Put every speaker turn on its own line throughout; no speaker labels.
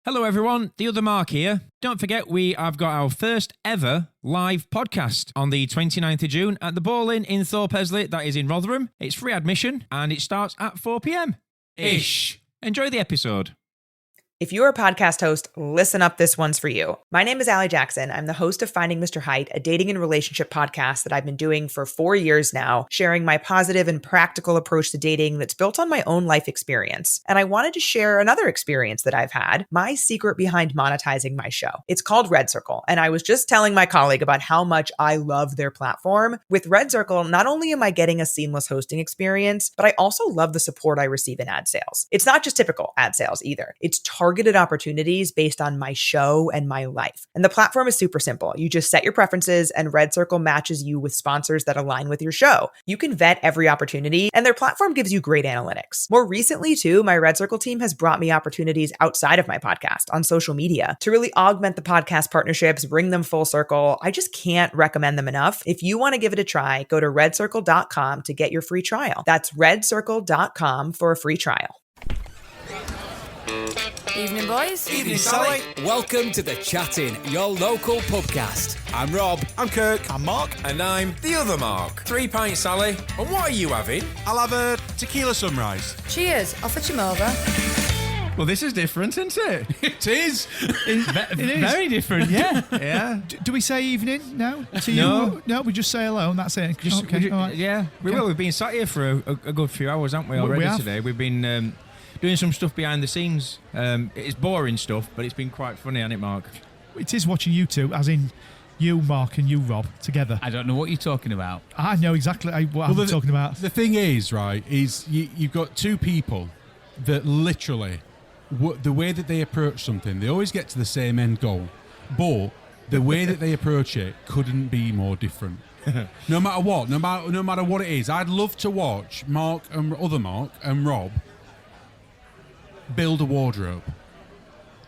Hello everyone, the other Mark here. Don't forget we have got our first ever live podcast on the 29th of June at the Ball Inn in Thorpe-Esley, that is in Rotherham. It's free admission and it starts at 4 p.m. Ish. Enjoy the episode.
If you're a podcast host, listen up, this one's for you. My name is Allie Jackson. I'm the host of Finding Mr. Height, a dating and relationship podcast that I've been doing for 4 years now, sharing my positive and practical approach to dating that's built on my own life experience. And I wanted to share another experience that I've had, my secret behind monetizing my show. It's called Red Circle, and I was just telling my colleague about how much I love their platform. With Red Circle, not only am I getting a seamless hosting experience, but I also love the support I receive in ad sales. It's not just typical ad sales either. It's targeted opportunities based on my show and my life. And the platform is super simple. You just set your preferences and Red Circle matches you with sponsors that align with your show. You can vet every opportunity and their platform gives you great analytics. More recently too, my Red Circle team has brought me opportunities outside of my podcast on social media to really augment the podcast partnerships, bring them full circle. I just can't recommend them enough. If you want to give it a try, go to redcircle.com to get your free trial. That's redcircle.com for a free trial.
Evening, boys.
Evening, Sally. Welcome to The Chatting, your local pubcast. I'm Rob.
I'm Kirk.
I'm Mark.
And I'm the other Mark. 3 pints, Sally. And what are you having?
I'll have a tequila sunrise.
Cheers. I'll fetch him over.
Well, this is different, isn't it?
It is.
It is. Very different, yeah. Yeah.
Do we say evening now to
No.
you? No, we just say hello and that's it. Okay, all right.
Yeah, we will. We've been sat here for a good few hours, haven't we, already
have.
today? We've been doing some stuff behind the scenes. It's boring stuff, but it's been quite funny, hasn't it, Mark?
It is watching you two, as in you, Mark, and you, Rob, together.
I don't know what you're talking about.
I know exactly what I'm talking about.
The thing is, right, is you've got two people that literally, the way that they approach something, they always get to the same end goal, but the way that they approach it couldn't be more different. No matter what, no matter what it is. I'd love to watch Mark and Rob build a wardrobe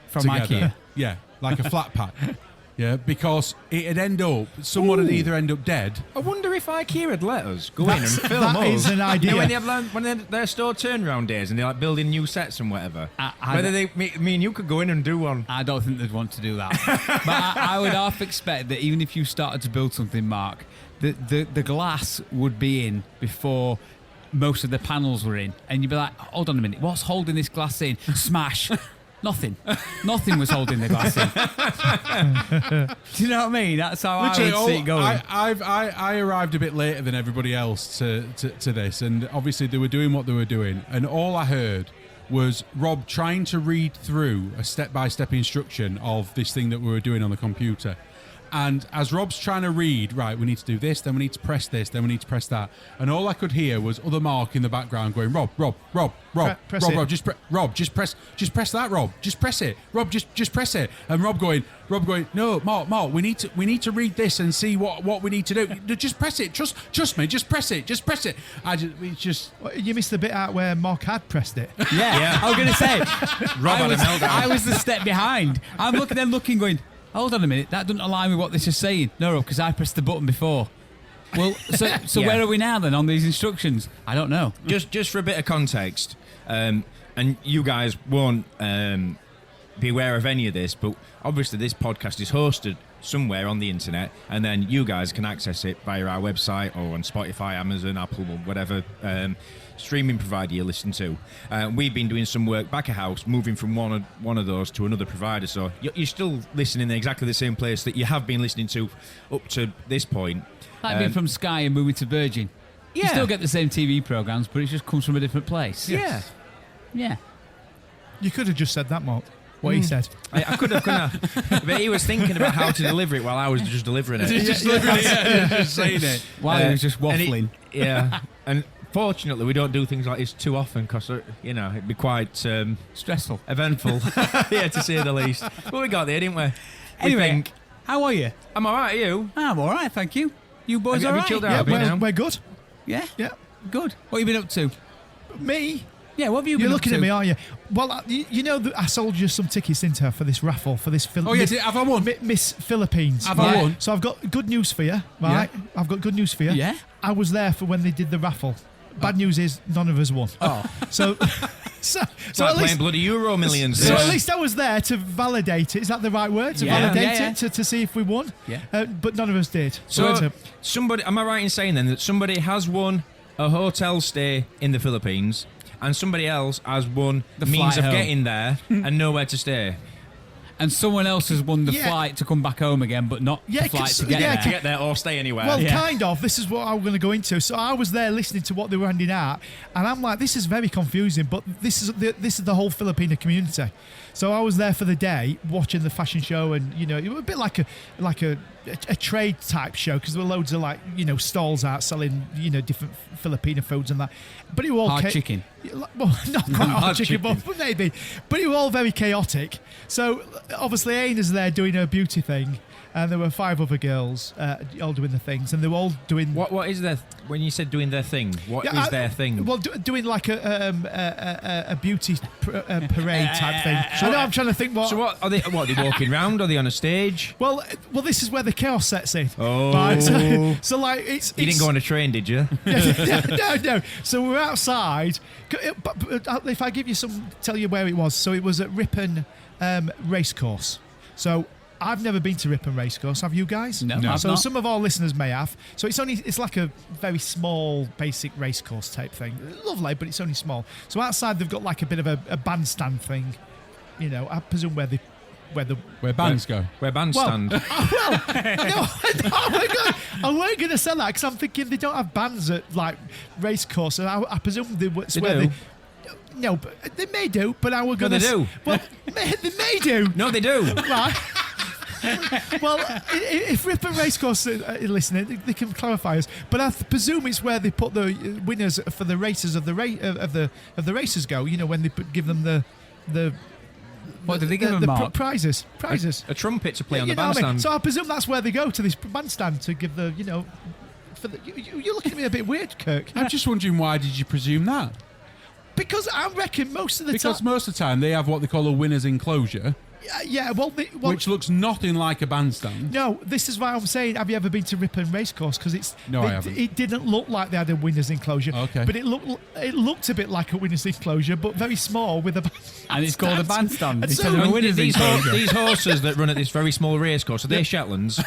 From
together.
IKEA.
Yeah, like a flat pack. Yeah, because it'd end up, someone would either end up dead.
I wonder if IKEA would let us go in and film
that
us.
is an idea.
You know, when they have their store turnaround days and they're like building new sets and whatever. Whether me and you could go in and do one.
I don't think they'd want to do that. But I would half expect that even if you started to build something, Mark, the glass would be in before most of the panels were in. And you'd be like, hold on a minute, what's holding this glass in? Smash. Nothing was holding the glass in. Do you know what I mean? That's how
Literally,
I would see it going.
I arrived a bit later than everybody else to this, and obviously they were doing what they were doing, and all I heard was Rob trying to read through a step-by-step instruction of this thing that we were doing on the computer. And as Rob's trying to read, right, we need to do this, then we need to press this, then we need to press that. And all I could hear was other Mark in the background going, Rob, just press that, Rob, just press it, Rob, just press it. And Rob going, no, Mark, we need to read this and see what we need to do. Just press it, trust me, just press it.
You missed the bit out where Mark had pressed it.
Yeah. I was going to say,
Rob had a meltdown.
I was the step behind. I'm looking going, hold on a minute, that doesn't align with what this is saying. No, Rob, because I pressed the button before. Well, so
Yeah.
where are we now then on these instructions? I don't know.
Just for a bit of context, and you guys won't be aware of any of this, but obviously this podcast is hosted somewhere on the internet, and then you guys can access it via our website or on Spotify, Amazon, Apple, whatever streaming provider you listen to. We've been doing some work back of house, moving from one of those to another provider, so you're still listening in exactly the same place that you have been listening to up to this point.
Like being from Sky and moving to Virgin.
Yeah.
You still get the same TV programmes, but it just comes from a different place.
Yeah.
Yeah.
You could have just said that, Mark. What he said.
I could have, but he was thinking about how to deliver it while I was just delivering it.
Just saying it.
While he was just waffling.
And fortunately, we don't do things like this too often because, it'd be quite
Stressful.
eventful, yeah, to say the least. But we got there, didn't we?
Anyway, how are you?
I'm all right, are you?
I'm all right, thank you. You boys
Have
all
you
right?
chilled out
Yeah,
a bit now?
we're good.
Yeah?
Yeah.
Good. What have you been up to?
Me?
Yeah, what have you
You're
been
looking
up
at
to?
me, aren't you? Well, you know that I sold you some tickets, didn't I, for this raffle, for this
Have I won?
Miss Philippines.
Have I won?
So I've got good news for you, right? I've got good news for you.
Yeah?
I was there for when they did the raffle. bad news is none of us won. Oh, so
It's like playing bloody Euro Millions.
So at least I was there to validate it. Is that the right word? To validate it to see if we won.
Yeah.
But none of us did.
So somebody, am I right in saying then that somebody has won a hotel stay in the Philippines and somebody else has won the means
flight
of
home.
getting there and nowhere to stay?
And someone else has won the flight to come back home again, but not the flight to get there.
To get there or stay anywhere.
Well, kind of. This is what I'm going to go into. So I was there listening to what they were handing out, and I'm like, this is very confusing. But this is the whole Filipino community. So I was there for the day watching the fashion show, and it was a bit like a trade type show because there were loads of stalls out selling different Filipino foods and that. But it was all
hard chicken.
Well, not quite hard chicken, but maybe. But it was all very chaotic. So obviously Aina's there doing her beauty thing, and there were 5 other girls all doing the things, and they were all doing.
What is their, when you said doing their thing? What is their thing?
Well, doing like a beauty parade type thing. So now I'm trying to think what.
So what are they? What are they walking around? Are they on a stage?
Well, this is where the chaos sets in.
Oh,
right? So like it's.
You didn't go on a train, did you?
No. So we're outside. But if I give you tell you where it was. So it was at Ripon Racecourse. So I've never been to Ripon Racecourse. Have you guys?
No. I've
So
not.
some of our listeners may have. So it's like a very small, basic racecourse type thing. Lovely, but it's only small. So outside they've got like a bit of a bandstand thing. I presume where bands go.
Where bands stand.
I weren't going to say that because I'm thinking they don't have bands at like racecourse. I presume they
do.
No, but they may do. But I was
No,
going to.
they do.
Well, they may do.
No, they do.
Right. Well, if Ripon Racecourse are listening, they can clarify us. But I presume it's where they put the winners for the races of the races go. When they give them the.
What did they give them, Mark?
Prizes.
A trumpet to play on the
know what I mean?
bandstand.
So I presume that's where they go, to this bandstand to give the for the. You're looking at me a bit weird, Kirk.
I'm just wondering, why did you presume that?
Because I reckon most of the
Because
time.
most of the time they have what they call a winner's enclosure,
Yeah, well,
which looks nothing like a bandstand.
No, this is why I'm saying, have you ever been to Ripon Racecourse? Because
I haven't.
It didn't look like they had a winner's enclosure.
Okay.
But it looked a bit like a winner's enclosure, but very small with a.
And it's called a bandstand.
And
Instead
so-
of a winner's
These
enclosure.
horses that run at this very small racecourse, are they Shetlands?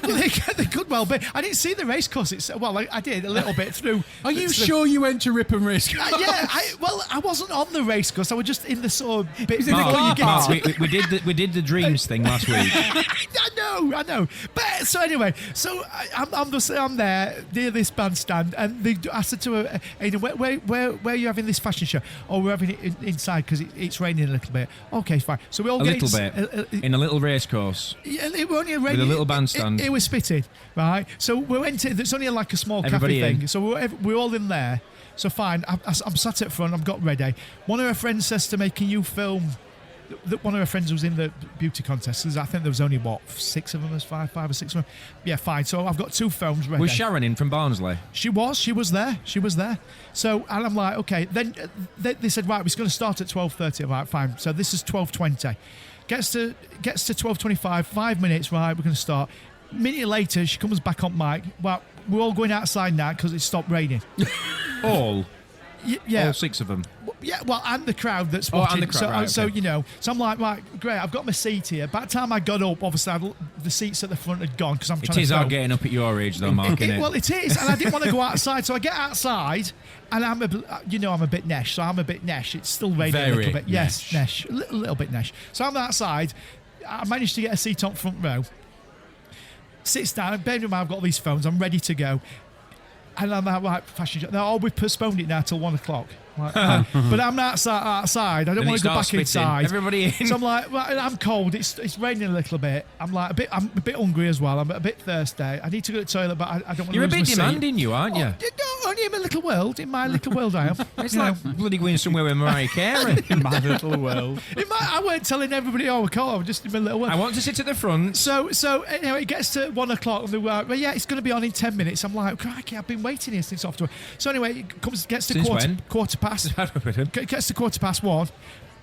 Well, they could well be. I didn't see the racecourse. I did a little bit through.
Are you sure you went to Ripon Racecourse?
Yeah, I wasn't on the racecourse. I was just in the sort of bit
in the
before you
car
get.
park.
we did the dreams thing last week.
I know. But so anyway, I'm there near this bandstand, and I said to her, where are you having this fashion show? Oh, we're having it inside because it's raining a little bit. Okay, fine. So we all
A
get
little bit. In a little racecourse.
Yeah, it was only a
With a little bandstand.
It was spitting, right? So we went in. It's only like a small
Everybody
cafe
in.
thing. So we're all in there. So fine. I'm sat at front. I've got ready. One of her friends says to me, "Can you film?" That one of her friends was in the beauty contest. I think there was only 6 of them, as 5 or 6 of them. Yeah, fine. So I've got 2 films ready.
Was Sharon in from Barnsley?
She was there. So, and I'm like, okay. Then they said, right, it's going to start at 12:30. I'm like, fine. So this is 12:20. Gets to 12:25. 5 minutes. Right, we're going to start. Minute later, she comes back on mic. Well, we're all going outside now because it stopped raining.
All?
Yeah.
All 6 of them?
Yeah, well, and the crowd that's
Oh,
watching.
and the crowd, right,
so
okay.
So I'm like, right, great. I've got my seat here. By the time I got up, obviously the seats at the front had gone because I'm trying
It is
to.
hard getting up at your age, though, Mark, isn't it?
Well, it is, and I didn't want to go outside, so I get outside, and I'm a bit nesh, so I'm a bit nesh. It's still raining a
Very
little bit. Yes, nesh, a little bit nesh. So I'm outside. I managed to get a seat on front row. Sits down. Bearing in mind, I've got these phones. I'm ready to go. And I'm like, fashion show. No, we've postponed it now till 1 o'clock. Like, but I'm outside. I don't
Then
want
it
to go
starts
back
spitting.
inside.
Everybody in.
So I'm like, well, I'm cold. It's raining a little bit. I'm a bit hungry as well. I'm a bit thirsty. I need to go to the toilet, but I don't want to
You're a
lose
bit
my seat.
demanding, you aren't you?
No, only in my little world. In my little world, I am.
It's like bloody going somewhere with Mariah Carey.
In my little world.
I weren't telling everybody, I was just in my little world.
I want to sit at the front.
So anyway, it gets to 1 o'clock and they're like, well, yeah, it's going to be on in 10 minutes. I'm like, crikey, I've been waiting here since after. So anyway, it gets to
Since when?
quarter past. Gets to 1:15.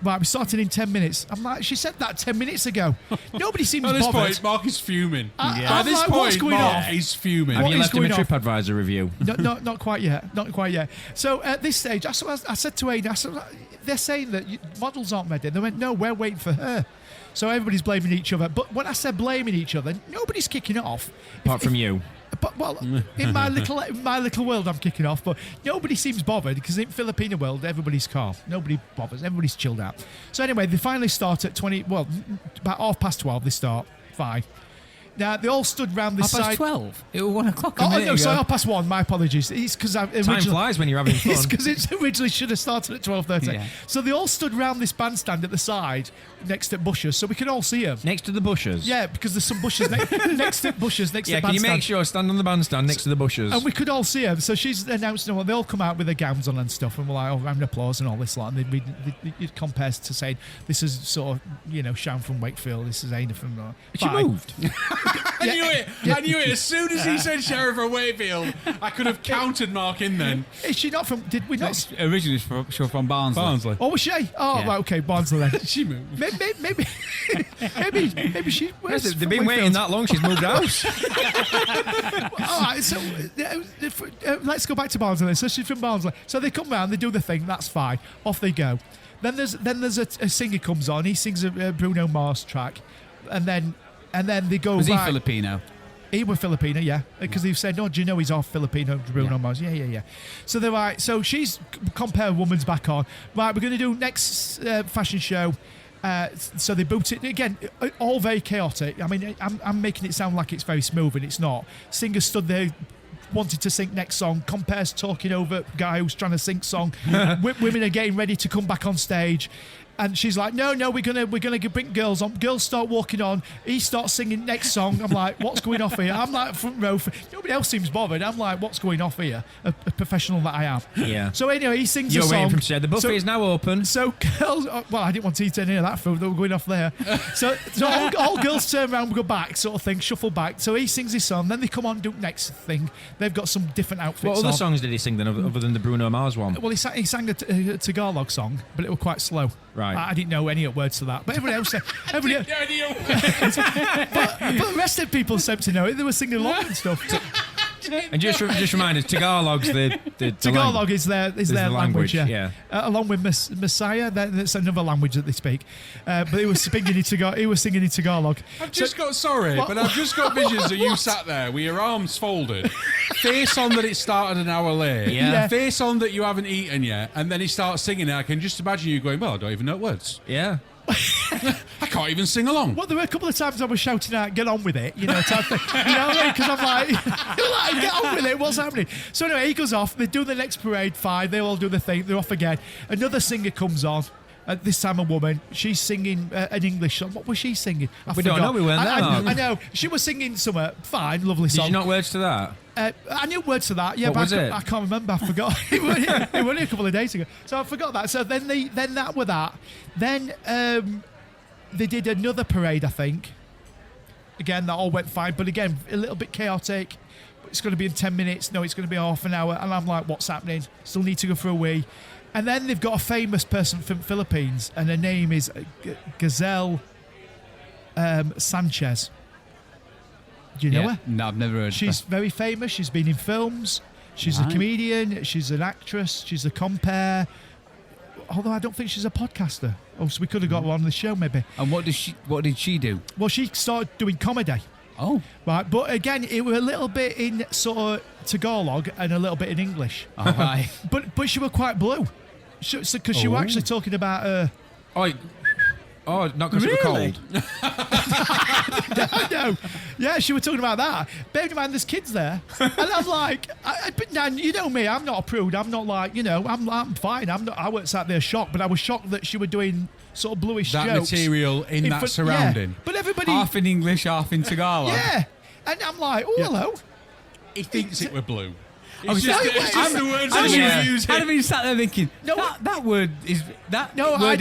right, we're starting in 10 minutes. I'm like, she said that 10 minutes ago. Nobody seems
At this
bothered.
point, Mark is fuming.
I'm
At this
like, what's
point,
going
Mark
on?
is fuming.
Have
What
you
is
left him a
going on?
TripAdvisor review?
Not quite yet. Not quite yet. So at this stage, I said to Aiden, I said, they're saying that models aren't ready. They went, no, we're waiting for her. So everybody's blaming each other. But when I said blaming each other, nobody's kicking it off.
Apart from you.
But in my little world, I'm kicking off. But nobody seems bothered because in Filipino world, everybody's calm. Nobody bothers. Everybody's chilled out. So anyway, they finally start at about 12:30. They start. Fine. Now they all stood round this
Half past
side.
12. It was 1 o'clock.
Oh no, sorry, 1:30. My apologies. It's because I
Time
originally.
flies when you're having fun.
It's because it originally should have started at 12:30.
Yeah.
So they all stood round this bandstand at the side, next to bushes, so we can all see them.
Next to the bushes.
Yeah, because there's some bushes next to bushes next to
Yeah,
the
can you
bandstand.
make sure stand on the bandstand next to the bushes?
And we could all see them. So she's announcing, well, they all come out with their gowns on and stuff, and we're like, oh, round of applause and all this lot. And it compares to saying, this is sort of, Shaun from Wakefield, this is Aina from.
She moved.
I knew it. I knew it. As soon as he said Sheriff of Wakefield, I could have counted Mark in then.
Is she not from? Did we not?
Originally, she was from Barnsley.
Barnsley.
Oh, was she? Oh,
Yeah.
right, okay, Barnsley then.
She moved.
Maybe she.
Yes,
where's
they've
from
been waiting
Wakefield?
that long. She's moved house.
All right, so let's go back to Barnsley. So she's from Barnsley. So they come round, they do the thing. That's fine. Off they go. Then there's a singer comes on. He sings a Bruno Mars track, and then they go.
Was he
right.
Filipino?
He was Filipino, yeah, because they've said, "No, do you know he's off Filipino?" Bruno Mars, yeah. So they're right. So she's compare woman's back on. Right, we're going to do next fashion show. So they boot it again, all very chaotic. I mean, I'm making it sound like it's very smooth, and it's not. Singer stood there, wanted to sing next song. Compares talking over guy who's trying to sing song. Women are getting ready to come back on stage. And she's like, no, we're gonna bring girls on. Girls start walking on. He starts singing next song. I'm like, what's going off here? I'm like front row. Nobody else seems bothered. I'm like, what's going off here? A professional that I am.
Yeah.
So anyway, he sings
You're
a song.
waiting for him to say the buffet is now open.
So girls, well, I didn't want to eat any of that food. They were going off there. So all girls turn around, go back, sort of thing, shuffle back. So he sings his song. Then they come on and do next thing. They've got some different outfits.
What other
on.
songs did he sing then, other than the Bruno Mars one?
Well, he sang a Tagalog song, but it was quite slow.
Right.
I didn't know any words to that, but everybody else said. But the rest of the people seemed to know it. They were singing along and stuff.
And just remind us, Tagalog's the
Tagalog is their language, yeah.
yeah.
Along with Messiah, that's another language that they speak. But he was singing in Tagalog.
I've just got visions of you sat there with your arms folded, face on that it started an hour late,
Yeah.
face on that you haven't eaten yet, and then he starts singing. I can just imagine you going, well, I don't even know words.
Yeah.
I can't even sing along.
Well, there were a couple of times I was shouting out, get on with it, type of thing. You know what I mean? Because I'm like, get on with it, what's happening? So anyway, he goes off, they do the next parade, fine, they all do the thing, they're off again. Another singer comes on, this time a woman, she's singing an English song. What was she singing?
We don't know, we weren't there.
I know, she was singing somewhere, fine, lovely song.
Did you know words to that?
I knew words to that, yeah,
What
but
was it?
I can't remember. I forgot. It was only a couple of days ago, so I forgot that. So then that were that. Then they did another parade, I think. Again, that all went fine, but again, a little bit chaotic. It's going to be in 10 minutes. No, it's going to be half an hour, and I'm like, what's happening? Still need to go for a wee. And then they've got a famous person from Philippines, and her name is Gazelle Sanchez. Do you know her?
No, I've never heard
She's
of
very famous. She's been in films. She's a comedian. She's an actress. She's a compere. Although I don't think she's a podcaster. Oh, so we could have got her on the show maybe.
And what did she do?
Well, she started doing comedy.
Oh.
Right, but again, it was a little bit in sort of Tagalog and a little bit in English.
All right.
But she was quite blue. Because she was actually talking about her...
Oh, not because it was cold.
No. Yeah, she was talking about that. Bearing in mind, there's kids there. And I'm like, but Nan, you know me, I'm not a prude. I'm not like, I'm fine. I weren't sat there shocked, but I was shocked that she was doing sort of bluish
That
jokes.
material in that surrounding.
Yeah. But everybody...
Half in English, half in Tagalog.
Yeah. And I'm like, hello.
He thinks it were blue.
It's just
the words
I'd
that you use.
have been sat there thinking,
No,
that word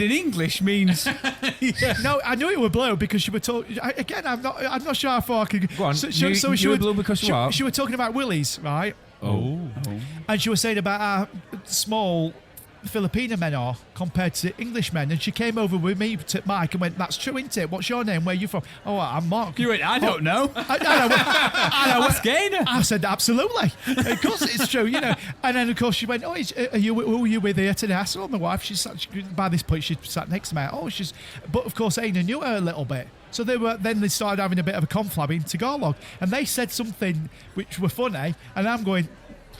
in English means.
No, I knew it was blue because she was talking. Again, I'm not sure how far I could
Go on.
she
You were blue because
she,
what?
she was talking about willies, right?
Oh.
And she was saying about how small Filipino men are compared to English men. And she came over with me to Mike and went, "That's true, isn't it? What's your name? Where are you from?" "Oh, I'm Mark."
You went, I don't know.
Ask Gaynor. I said, "Absolutely. Of course it's true, you know." And then, of course, she went, "Oh, who are you with here today?" I said, "Oh, my wife." By this point, she sat next to me. But of course, Aina knew her a little bit. So they started having a bit of a conflab in Tagalog. And they said something which were funny. And I'm going,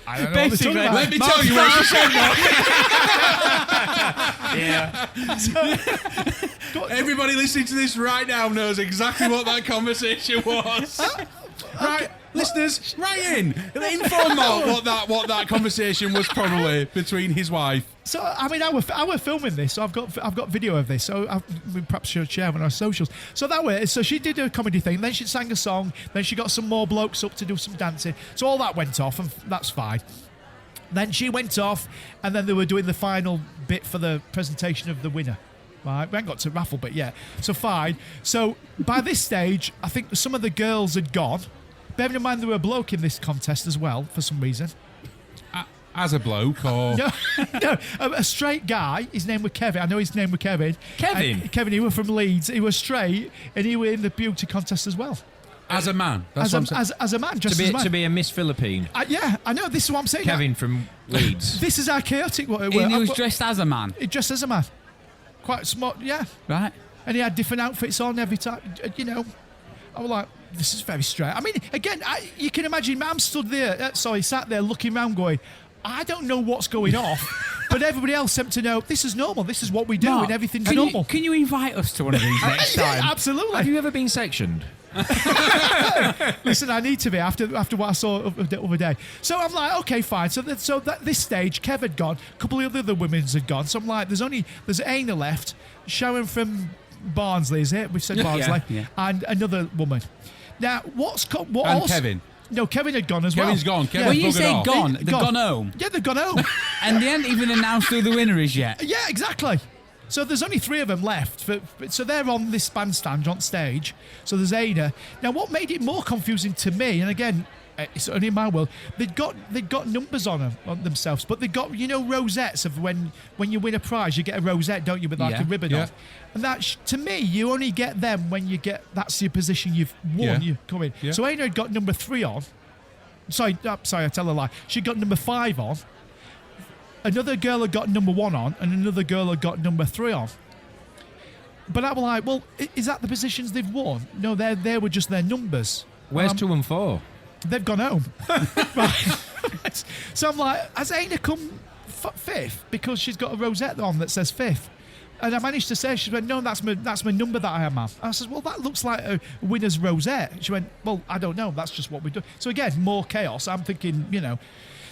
"I don't know
Basically,
what
let me tell you what she said.
Yeah. Everybody listening to this right now knows exactly what that conversation was. Right, listeners, write in. Inform Mark what that conversation was probably between his wife.
So I mean, I were filming this, so I've got video of this, so we perhaps should share on our socials. So that way, so she did a comedy thing, then she sang a song, then she got some more blokes up to do some dancing. So all that went off, and that's fine. Then she went off, and then they were doing the final bit for the presentation of the winner. Right, we haven't got to raffle bit yet, so fine. So by this stage, I think some of the girls had gone. Bearing in mind there were a bloke in this contest as well for some reason.
As a bloke, or
No, a straight guy. His name was Kevin. I know his name was Kevin. Kevin. He was from Leeds. He was straight, and he was in the beauty contest as well.
As a man.
As a man, just as a man.
To be a Miss Philippine.
Yeah, I know. This is what I'm saying.
Kevin from Leeds.
This is how chaotic what it
He
was.
was dressed as a man.
Dressed as a man. Quite smart, yeah.
Right.
And he had different outfits on every time. You know, I was like, this is very straight. I mean, again, you can imagine, I'm sat there looking around going, I don't know what's going off, but everybody else seemed to know this is normal. This is what we do,
Mark,
and everything's normal.
Can you invite us to one of these next time?
Yeah, absolutely.
Have you ever been sectioned?
Listen, I need to be after what I saw the other day. So I'm like, okay, fine. So at this stage, Kev had gone. A couple of the other women's had gone. So I'm like, there's Aina left, Sharon from Barnsley, is it? We've said Barnsley,
Yeah.
And another woman. Now,
Kevin.
No, Kevin had gone as well.
Kevin's gone. Kevin's
When you say
off.
gone, they've gone home.
Yeah, they've gone home.
And they haven't even announced who the winner is yet.
Yeah, exactly. So there's only 3 of them left. So they're on this bandstand on stage. So there's Ada. Now, what made it more confusing to me, and again, it's only in my world, they'd got numbers on themselves, but they got, rosettes of when you win a prize, you get a rosette, don't you, with like a ribbon on. And that, to me, you only get them when you get, that's your position you've won,
Yeah.
you come in.
Yeah.
So Ada had got number 3 on. Sorry, I tell a lie. She got number 5 on. Another girl had got number 1 on, and another girl had got number 3 on. But I was like, well, is that the positions they've won? No, they were just their numbers.
Where's 2 and 4?
They've gone home. Right. So I'm like, has Aina come 5th because she's got a rosette on that says 5th? And I managed to say, she went, no, that's my number that I am at. I said, well, that looks like a winner's rosette. She went, well, I don't know. That's just what we do. So again, more chaos. I'm thinking,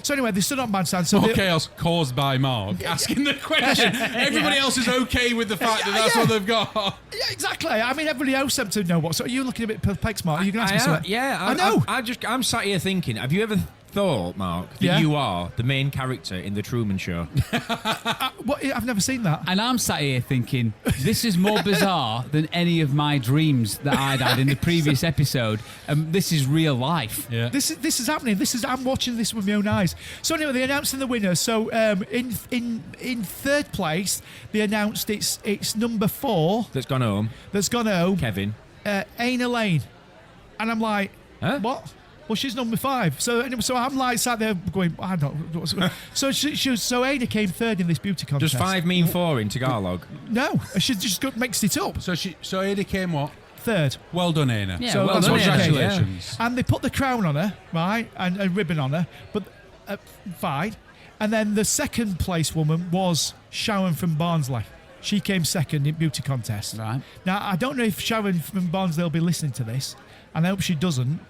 So anyway, they stood on bandstand. So
more chaos caused by Mark asking the question. Everybody else is okay with the fact that that's what they've got.
Yeah, exactly. I mean, everybody else seemed to know what. So are you looking a bit perplexed, Mark? Are you going to ask me something?
Yeah,
I know.
I'm sat here thinking, have you ever thought, Mark, that you are the main character in The Truman Show?
What? I've never seen that.
And I'm sat here thinking, this is more bizarre than any of my dreams that I'd had in the previous episode. This is real life.
Yeah.
This is happening. I'm watching this with my own eyes. So anyway, they announced the winner. So in 3rd place, they announced it's number 4
That's gone home. Kevin.
Aina Lane, and I'm like,
Huh?
what? Well, she's number 5. So anyway, so I'm like sat there going, I don't know. So so Aina came 3rd in this beauty contest.
Does 5 mean 4 in Tagalog?
No, she just mixed it up.
So Ada came what?
3rd.
Well done, Aina.
Yeah,
So
well
that's
done,
what she
Aina.
came.
Congratulations.
And they put the crown on her, right, and a ribbon on her, but fine. And then the 2nd place woman was Sharon from Barnsley. She came 2nd in beauty contest.
Right.
Now, I don't know if Sharon from Barnsley will be listening to this, and I hope she doesn't.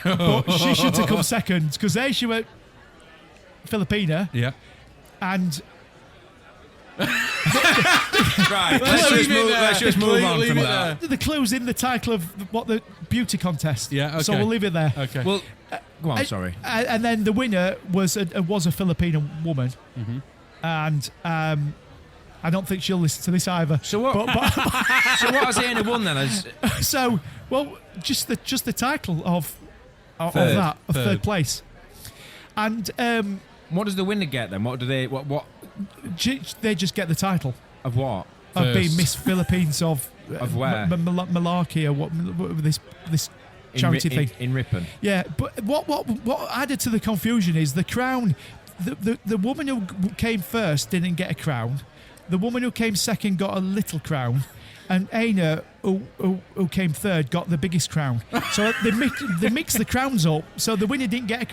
But she should have come 2nd, because she were Filipina,
Yeah.
and
Right, let's just move on from that.
the clue's in the title of what the beauty contest.
Yeah, okay.
So we'll leave it there.
Okay.
Well, go on, sorry.
And then the winner was a Filipino woman, and I don't think she'll listen to this either.
So what? So what has Aina won then?
So, well, just the title of
Third.
that, of 3rd place, and
What does the winner get then? What do they? What
They just get the title
Of what?
of being
First.
Miss Philippines of
Where?
Malarkey or what this charity thing.
In Ripon.
Yeah, but what added to the confusion is the crown. The woman who came first didn't get a crown. The woman who came second got a little crown, and Aina, who came third, got the biggest crown. So they mixed the crowns up. So the winner didn't get.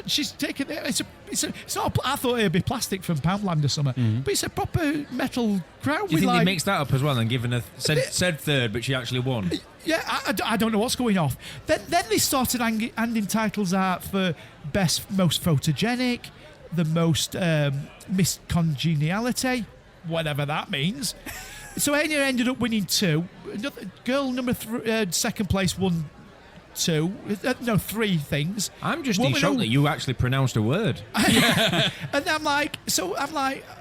She's taken. It's not. I thought it'd be plastic from Poundland or something, but it's a proper metal crown.
Do you
with
think they mixed that up as well and given her said third, but she actually won?
Yeah, I don't know what's going off. Then they started handing titles out for most photogenic, the most Miss Congeniality, whatever that means. So Aina ended up winning 2. Girl number second place won 3 things.
I'm just
Woman
shocked
who-
that you actually pronounced a word.
And I'm like,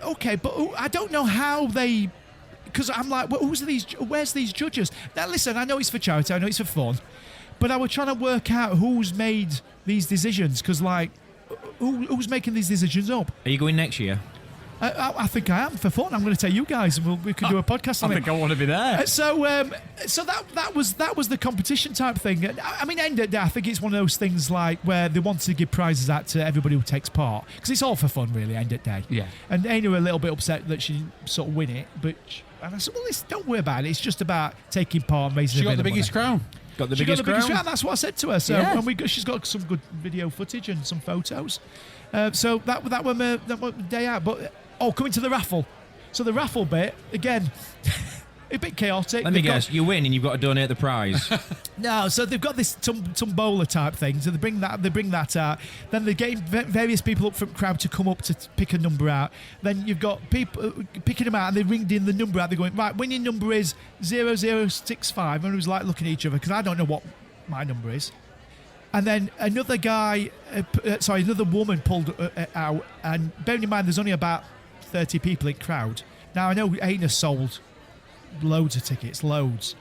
okay, but I don't know how they. Because I'm like, well, where's these judges? Now, listen, I know it's for charity, I know it's for fun, but I was trying to work out who's made these decisions, because, like, who's making these decisions up?
Are you going next year?
I think I am, for fun. I'm going to take you guys, and we could do a podcast on it.
I want to be there.
So that was the competition type thing. And, I mean, end of the day, I think it's one of those things like where they want to give prizes out to everybody who takes part, because it's all for fun, really. End of the day.
Yeah.
And Aina were a little bit upset that she didn't sort of win it, and I said, well, don't worry about it. It's just about taking part and raising.
She got the biggest crown.
Got the
She
biggest
got the biggest
crown?
crown. That's what I said to her. So
Yeah.
and she's got some good video footage and some photos. So that was my day out. But coming to the raffle. So the raffle bit again, a bit chaotic.
Let me guess, you win and you've got to donate the prize.
No, so they've got this tombola type thing. So they bring that out. Then they get various people up from crowd to come up to pick a number out. Then you've got people picking them out, and they ringed in the number out. They're going, right, winning number is 0065. And it was like looking at each other, because I don't know what my number is. And then another woman pulled out. And bearing in mind, there's only about 30 people in crowd. Now, I know Aina sold loads of tickets, loads.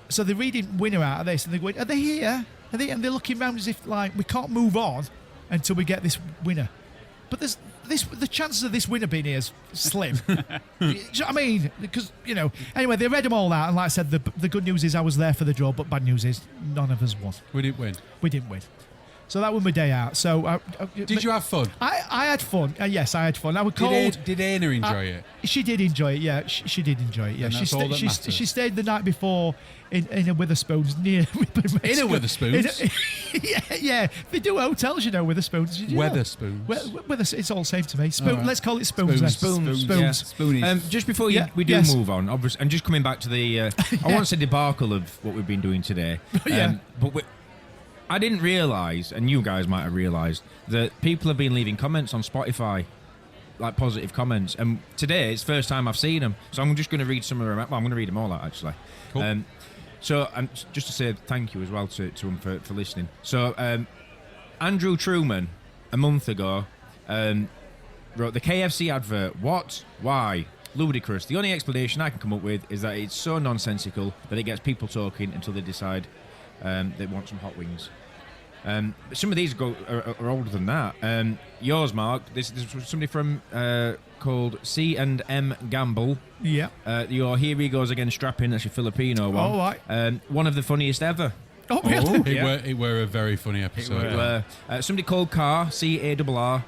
So they're reading winner out of this, and they're going, are they here? Are they? And they're looking around as if, like, we can't move on until we get this winner. But the chances of this winner being here is slim. Do you know what I mean? Because, anyway, they read them all out, and like I said, the good news is I was there for the draw, but bad news is none of us won.
We didn't win.
We didn't win. So that was my day out. So
Did you have fun?
I had fun. Yes, I had fun. I was cold.
Did Aina enjoy it?
She did enjoy it. Yeah, she did enjoy it. Yeah,
And that's all that matters.
she stayed the night before in a Witherspoons near Ripon.
In a Witherspoons?
Yeah. They do hotels, Witherspoons. Did you know?
Wetherspoons.
It's all the same to me. Spoon.
Right.
Let's call it spoons.
Spoons.
then.
Yeah.
Spoonies.
Just before
Yeah,
we do
yes.
move on, obviously, and just coming back to the, I won't say debacle of what we've been doing today,
Yeah.
but I didn't realise, and you guys might have realised, that people have been leaving comments on Spotify, like positive comments. And today, it's the first time I've seen them. So I'm just going to read some of them. Well, I'm going to read them all out, actually.
Cool.
So just to say thank you as well to them for listening. So Andrew Truman, a month ago, wrote the KFC advert. What? Why? Ludicrous. The only explanation I can come up with is that it's so nonsensical that it gets people talking until they decide they want some hot wings. Some of these are older than that. Yours, Mark. This was somebody from called C&M Gamble.
Yeah.
Your Here He Goes Again strapping. That's your Filipino one.
Oh, right.
One of the funniest ever.
Oh, really?
It were a very funny episode.
Somebody called Carr, CARR.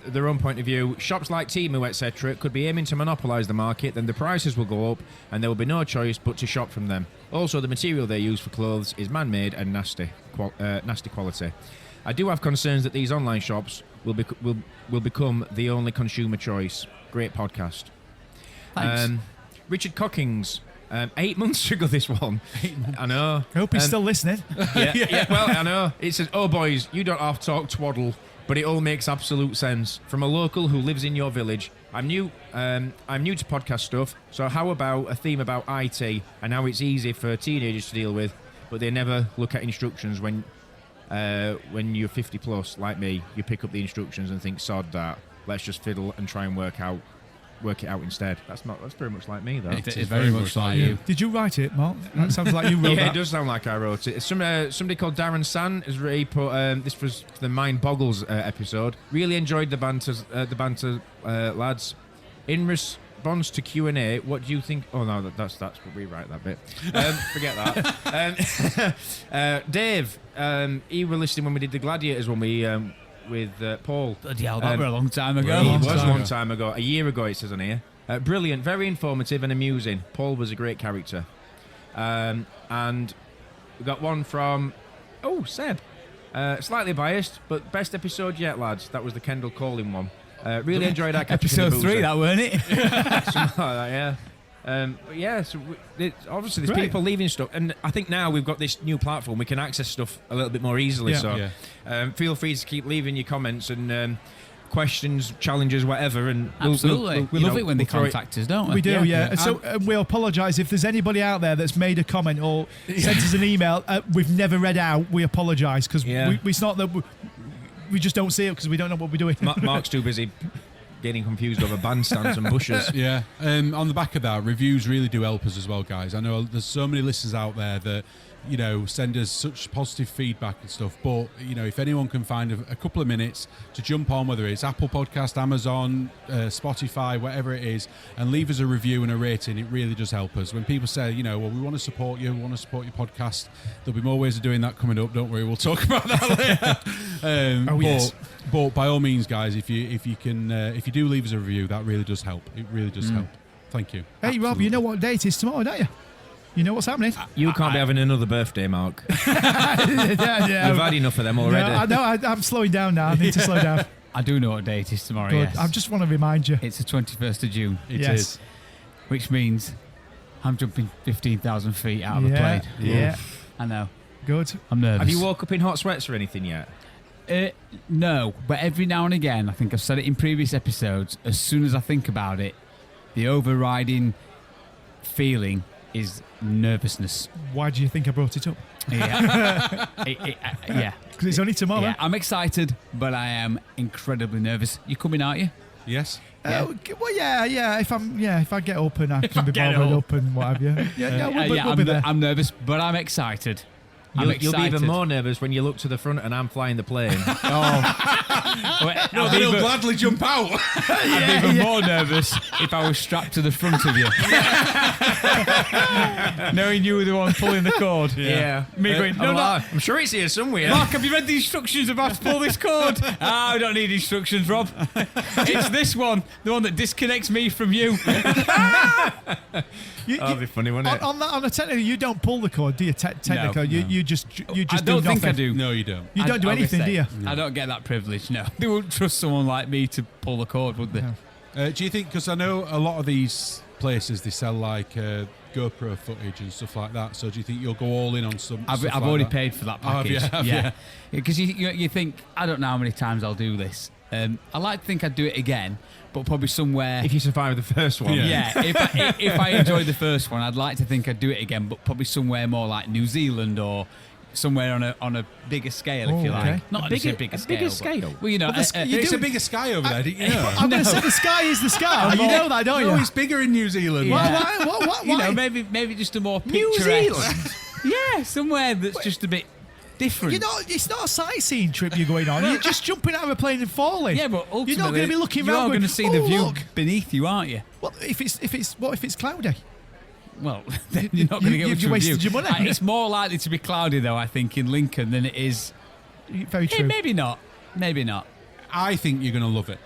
Their own point of view, shops like Temu, etc., could be aiming to monopolise the market, then the prices will go up and there will be no choice but to shop from them. Also, the material they use for clothes is man-made and nasty quality. I do have concerns that these online shops will become the only consumer choice. Great podcast.
Thanks.
Richard Cockings, 8 months ago this one.
8 months.
I know.
I hope he's still listening.
Yeah, well, I know. It says, oh boys, you don't have to talk twaddle, but it all makes absolute sense. From a local who lives in your village, I'm new to podcast stuff, so how about a theme about IT and how it's easy for teenagers to deal with, but they never look at instructions when you're 50 plus, like me, you pick up the instructions and think, sod that, let's just fiddle and try and work out work it out instead. That's very much like me, though.
It is very much like you.
Did you write it, Mark? That sounds like you wrote
Yeah,
that.
it does sound like I wrote it. Somebody called Darren San has really put. This was the Mind Boggles episode. Really enjoyed the banter, lads. In response to Q&A, what do you think? Oh no, that's rewrite that bit. Forget that. Dave, he were listening when we did the Gladiators one with Paul.
Bloody hell, that were a long time ago.
It was a long time ago. A year ago, it says on here. Brilliant, very informative and amusing. Paul was a great character. And we got one from Seb. Slightly biased, but best episode yet, lads. That was the Kendall Calling one. Really enjoyed that.
Episode 3, that weren't it?
Something like that, yeah. But yeah, so obviously there's people leaving stuff, and I think now we've got this new platform, we can access stuff a little bit more easily.
Yeah.
So feel free to keep leaving your comments and questions, challenges, whatever. And
absolutely, we love it when they contact us, don't we?
We do, yeah.
Yeah.
So we apologise if there's anybody out there that's made a comment or sent us an email we've never read out. We apologise because it's not that we just don't see it because we don't know what we're doing.
Mark's too busy getting confused over bandstands and bushes.
Yeah. On the back of that, reviews really do help us as well, guys. I know there's so many listeners out there that, you know, send us such positive feedback and stuff. But, you know, if anyone can find a couple of minutes to jump on, whether it's Apple Podcast, Amazon, Spotify, whatever it is, and leave us a review and a rating, it really does help us. When people say, you know, well, we want to support you, we want to support your podcast, there'll be more ways of doing that coming up. Don't worry, we'll talk about that later.
Yes.
But by all means, guys, if you do leave us a review, that really does help. It really does help. Thank you.
Hey, Rob, you know what date it is tomorrow, don't you? You know what's happening?
You can't be having another birthday, Mark.
yeah.
We've had enough of them already.
No, I'm slowing down now. I need to slow down.
I do know what date it is tomorrow,
Good.
yes.
I just want to remind you.
It's the 21st of June.
It
Yes.
is.
Which means I'm jumping 15,000 feet out of a plane.
Yeah.
I know.
Good.
I'm nervous.
Have you woke up in hot sweats or anything yet?
No, but every now and again, I think I've said it in previous episodes, as soon as I think about it, the overriding feeling is nervousness.
Why do you think I brought it up?
Yeah. Yeah.
Because it's only tomorrow.
Yeah, I'm excited, but I am incredibly nervous. You coming, aren't you?
Yes.
Well, yeah. If I get up and I can be bothered up and what have you. We'll be there.
I'm nervous, but I'm excited.
You'll be even more nervous when you look to the front and I'm flying the plane.
No, they'll gladly jump out.
I'd be even more nervous if I was strapped to the front of you. Knowing you were the one pulling the cord.
Yeah.
Me going, no,
I'm sure it's here somewhere.
Mark, have you read the instructions about to pull this cord? I don't need instructions, Rob. It's this one, the one that disconnects me from you.
That'd be funny, wouldn't it?
On a technical, you don't pull the cord, do you? Technical,
No.
You just
I don't
do
think
nothing.
I do.
No, you don't.
You don't do anything, do you?
I don't get that privilege, no. They wouldn't trust someone like me to pull the cord, would they?
No.
Do you think, because I know a lot of these places, they sell like GoPro footage and stuff like that, so do you think you'll go all in on some
I've
stuff
already
like that?
paid for that
Oh, have you?
package.
Have
yeah,
you?
because you think, I don't know how many times I'll do this. I like to think I'd do it again, but probably somewhere.
If you survive the first one.
Yeah, if I enjoyed the first one, I'd like to think I'd do it again, but probably somewhere more like New Zealand or somewhere on a bigger scale, if you
okay.
like. Not
bigger
bigger
scale.
scale. But, well, you know,
But
It's a bigger sky over there, didn't you know?
I'm going to say the sky is the sky. You know that, don't you?
No, it's bigger in New Zealand.
Yeah.
What?
you know, maybe just a more
New
picturesque. Yeah, somewhere that's just a bit different.
It's not a sightseeing trip you're going on. You're just jumping out of a plane and falling.
Yeah, but ultimately,
you're not going to be looking
you
around.
are going to see the view
Look.
beneath you, aren't you?
Well, if it's cloudy?
Well, then you're not going to get much
you
of a
wasted
view.
your money.
It's more likely to be cloudy, though, I think, in Lincoln than it is.
Very true.
Maybe not. Maybe not.
I think you're going to love it.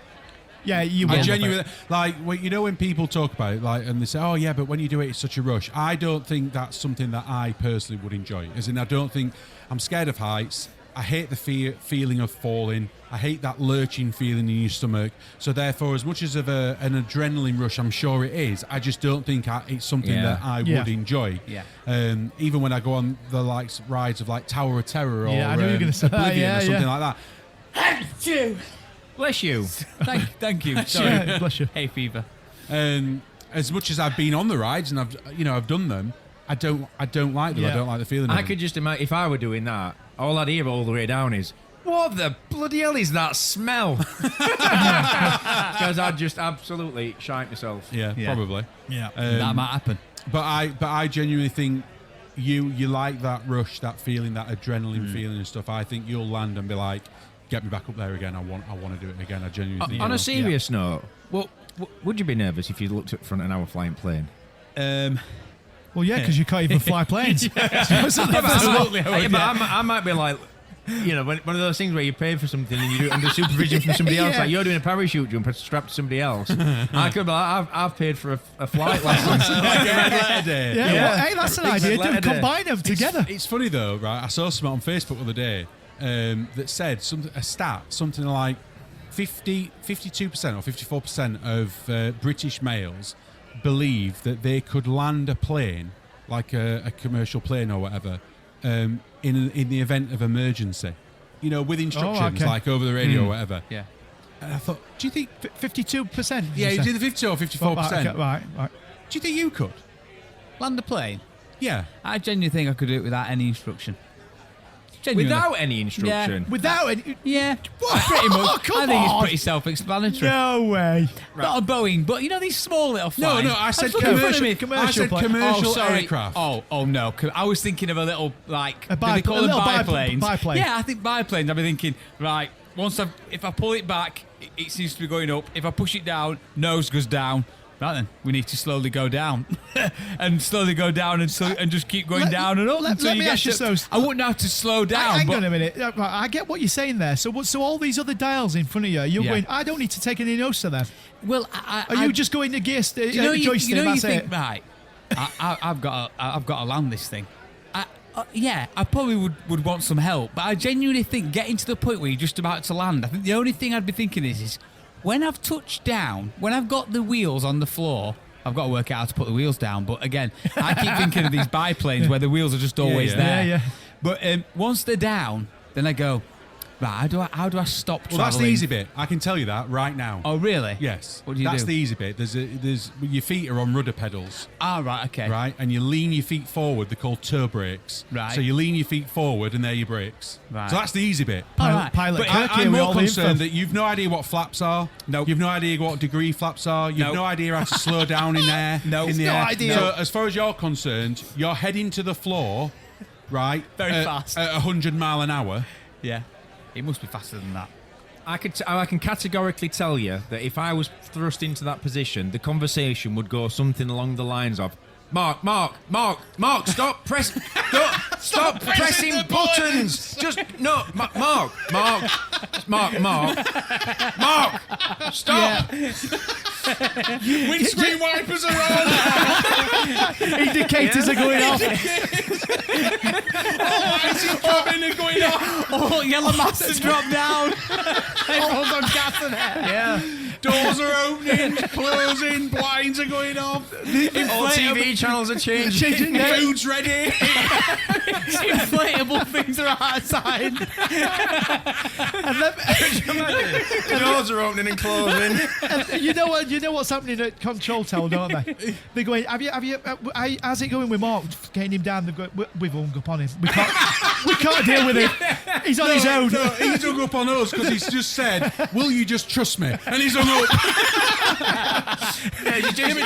Yeah, you
I
will.
genuinely like when people talk about it, like, and they say, "Oh yeah, but when you do it, it's such a rush." I don't think that's something that I personally would enjoy. As in, I don't think I'm scared of heights. I hate the feeling of falling. I hate that lurching feeling in your stomach. So therefore, as much as of an adrenaline rush, I'm sure it is. I just don't think it's something that I would enjoy.
Yeah.
Even when I go on the rides of like Tower of Terror or
I knew you were gonna say that.
Oblivion or something
Yeah.
like that.
Bless you.
Thank you. Sorry.
Yeah, bless you.
Hay fever.
As much as I've been on the rides and I've done them, I don't like them.
Yeah.
I don't like the feeling. of
I
them.
could just imagine if I were doing that, all I'd hear all the way down is, what the bloody hell is that smell? Because I'd just absolutely shite myself.
Yeah,
Yeah.
probably.
Yeah.
that might happen.
But I genuinely think you like that rush, that feeling, that adrenaline feeling and stuff. I think you'll land and be like, get me back up there again. I want to do it again. I genuinely think
On
you
a
will.
serious note, would you be nervous if you looked at front of an hour flying plane?
Well, yeah, because you can't even fly planes.
Absolutely.
I might be like, one of those things where you pay for something and you do it under supervision from somebody else.
Yeah.
Like you're doing a parachute jump strapped to somebody else. I could be like, I've paid for a flight license.
Yeah. Well, hey, that's an idea. Combine them together.
It's funny though, right? I saw something on Facebook the other day that said something like 52% or 54% of British males believe that they could land a plane, like a commercial plane or whatever, in the event of emergency. With instructions, like over the radio or whatever.
Yeah.
And I thought, do you think
52%?
Yeah, you did the 52 or 54%.
Right.
Do you think you could?
Land a plane.
Yeah.
I genuinely think I could do it without any instruction. Genuinely.
Without any instruction?
Without any...
Yeah,
What?
pretty much.
Come
I think it's
on.
pretty self-explanatory.
No way.
Not a Boeing, but these small little flights.
No, I said
Look in front of me.
commercial
sorry.
aircraft.
Oh no, I was thinking of a little
A
do they call them
little
biplanes?
biplane.
Yeah, I think biplanes. I've been thinking, right, if I pull it back, it seems to be going up. If I push it down, nose goes down. Right then, we need to slowly go down, and slowly go down, and just keep going down and up until
let
you
me
get
ask you
to.
so-
I wouldn't have to slow down.
Hang
but
on a minute. I get what you're saying there. So all these other dials in front of you, you're
Yeah.
going, I don't need to take any notes to them.
Well,
Are you just going to gear
Do you know,
joystick?
you
That's
think,
it.
right, I've got to land this thing. Yeah, I probably would want some help, but I genuinely think getting to the point where you're just about to land, I think the only thing I'd be thinking is when I've touched down, when I've got the wheels on the floor, I've got to work out how to put the wheels down. But again, I keep thinking of these biplanes where the wheels are just always there.
Yeah.
But once they're down, then I go, right, how do I stop traveling?
Well, that's the easy bit. I can tell you that right now.
Oh, really?
Yes.
What do you
That's
do?
the easy bit. There's your feet are on rudder pedals.
Ah, right, okay.
Right, and you lean your feet forward. They're called toe brakes.
Right.
So you lean your feet forward, and they're your brakes.
Right.
So that's the easy bit.
All right.
Pilot
But
Kirk here
I'm
with
more
all the
concerned
info.
that you've no idea what flaps are.
Nope.
You've no idea what degree flaps are. You've
Nope.
no idea how to slow down in there.
Nope.
In the
No
air.
idea.
So as far as you're concerned, you're heading to the floor, right?
Very fast.
At 100 mile an hour.
Yeah. It must be faster than that.
I can categorically tell you that if I was thrust into that position, the conversation would go something along the lines of, Mark, stop stop pressing buttons. Just no, Mark, stop.
Windscreen wipers are on.
Indicators are going off.
Cabin are going off.
Oh, yellow masts drop down. Everyone's on gas and air.
Yeah.
Doors are opening, closing, blinds are going off.
All TV channels are changing.
Food's ready.
Inflatable things are outside.
The doors are opening and closing.
You know what's happening at Control Tower, don't they? They're going, how's it going with Mark? Getting him down, we've hung up on him. We can't deal with him. He's on his own.
No, he's hung up on us because he's just said, will you just trust me? And he's hung up.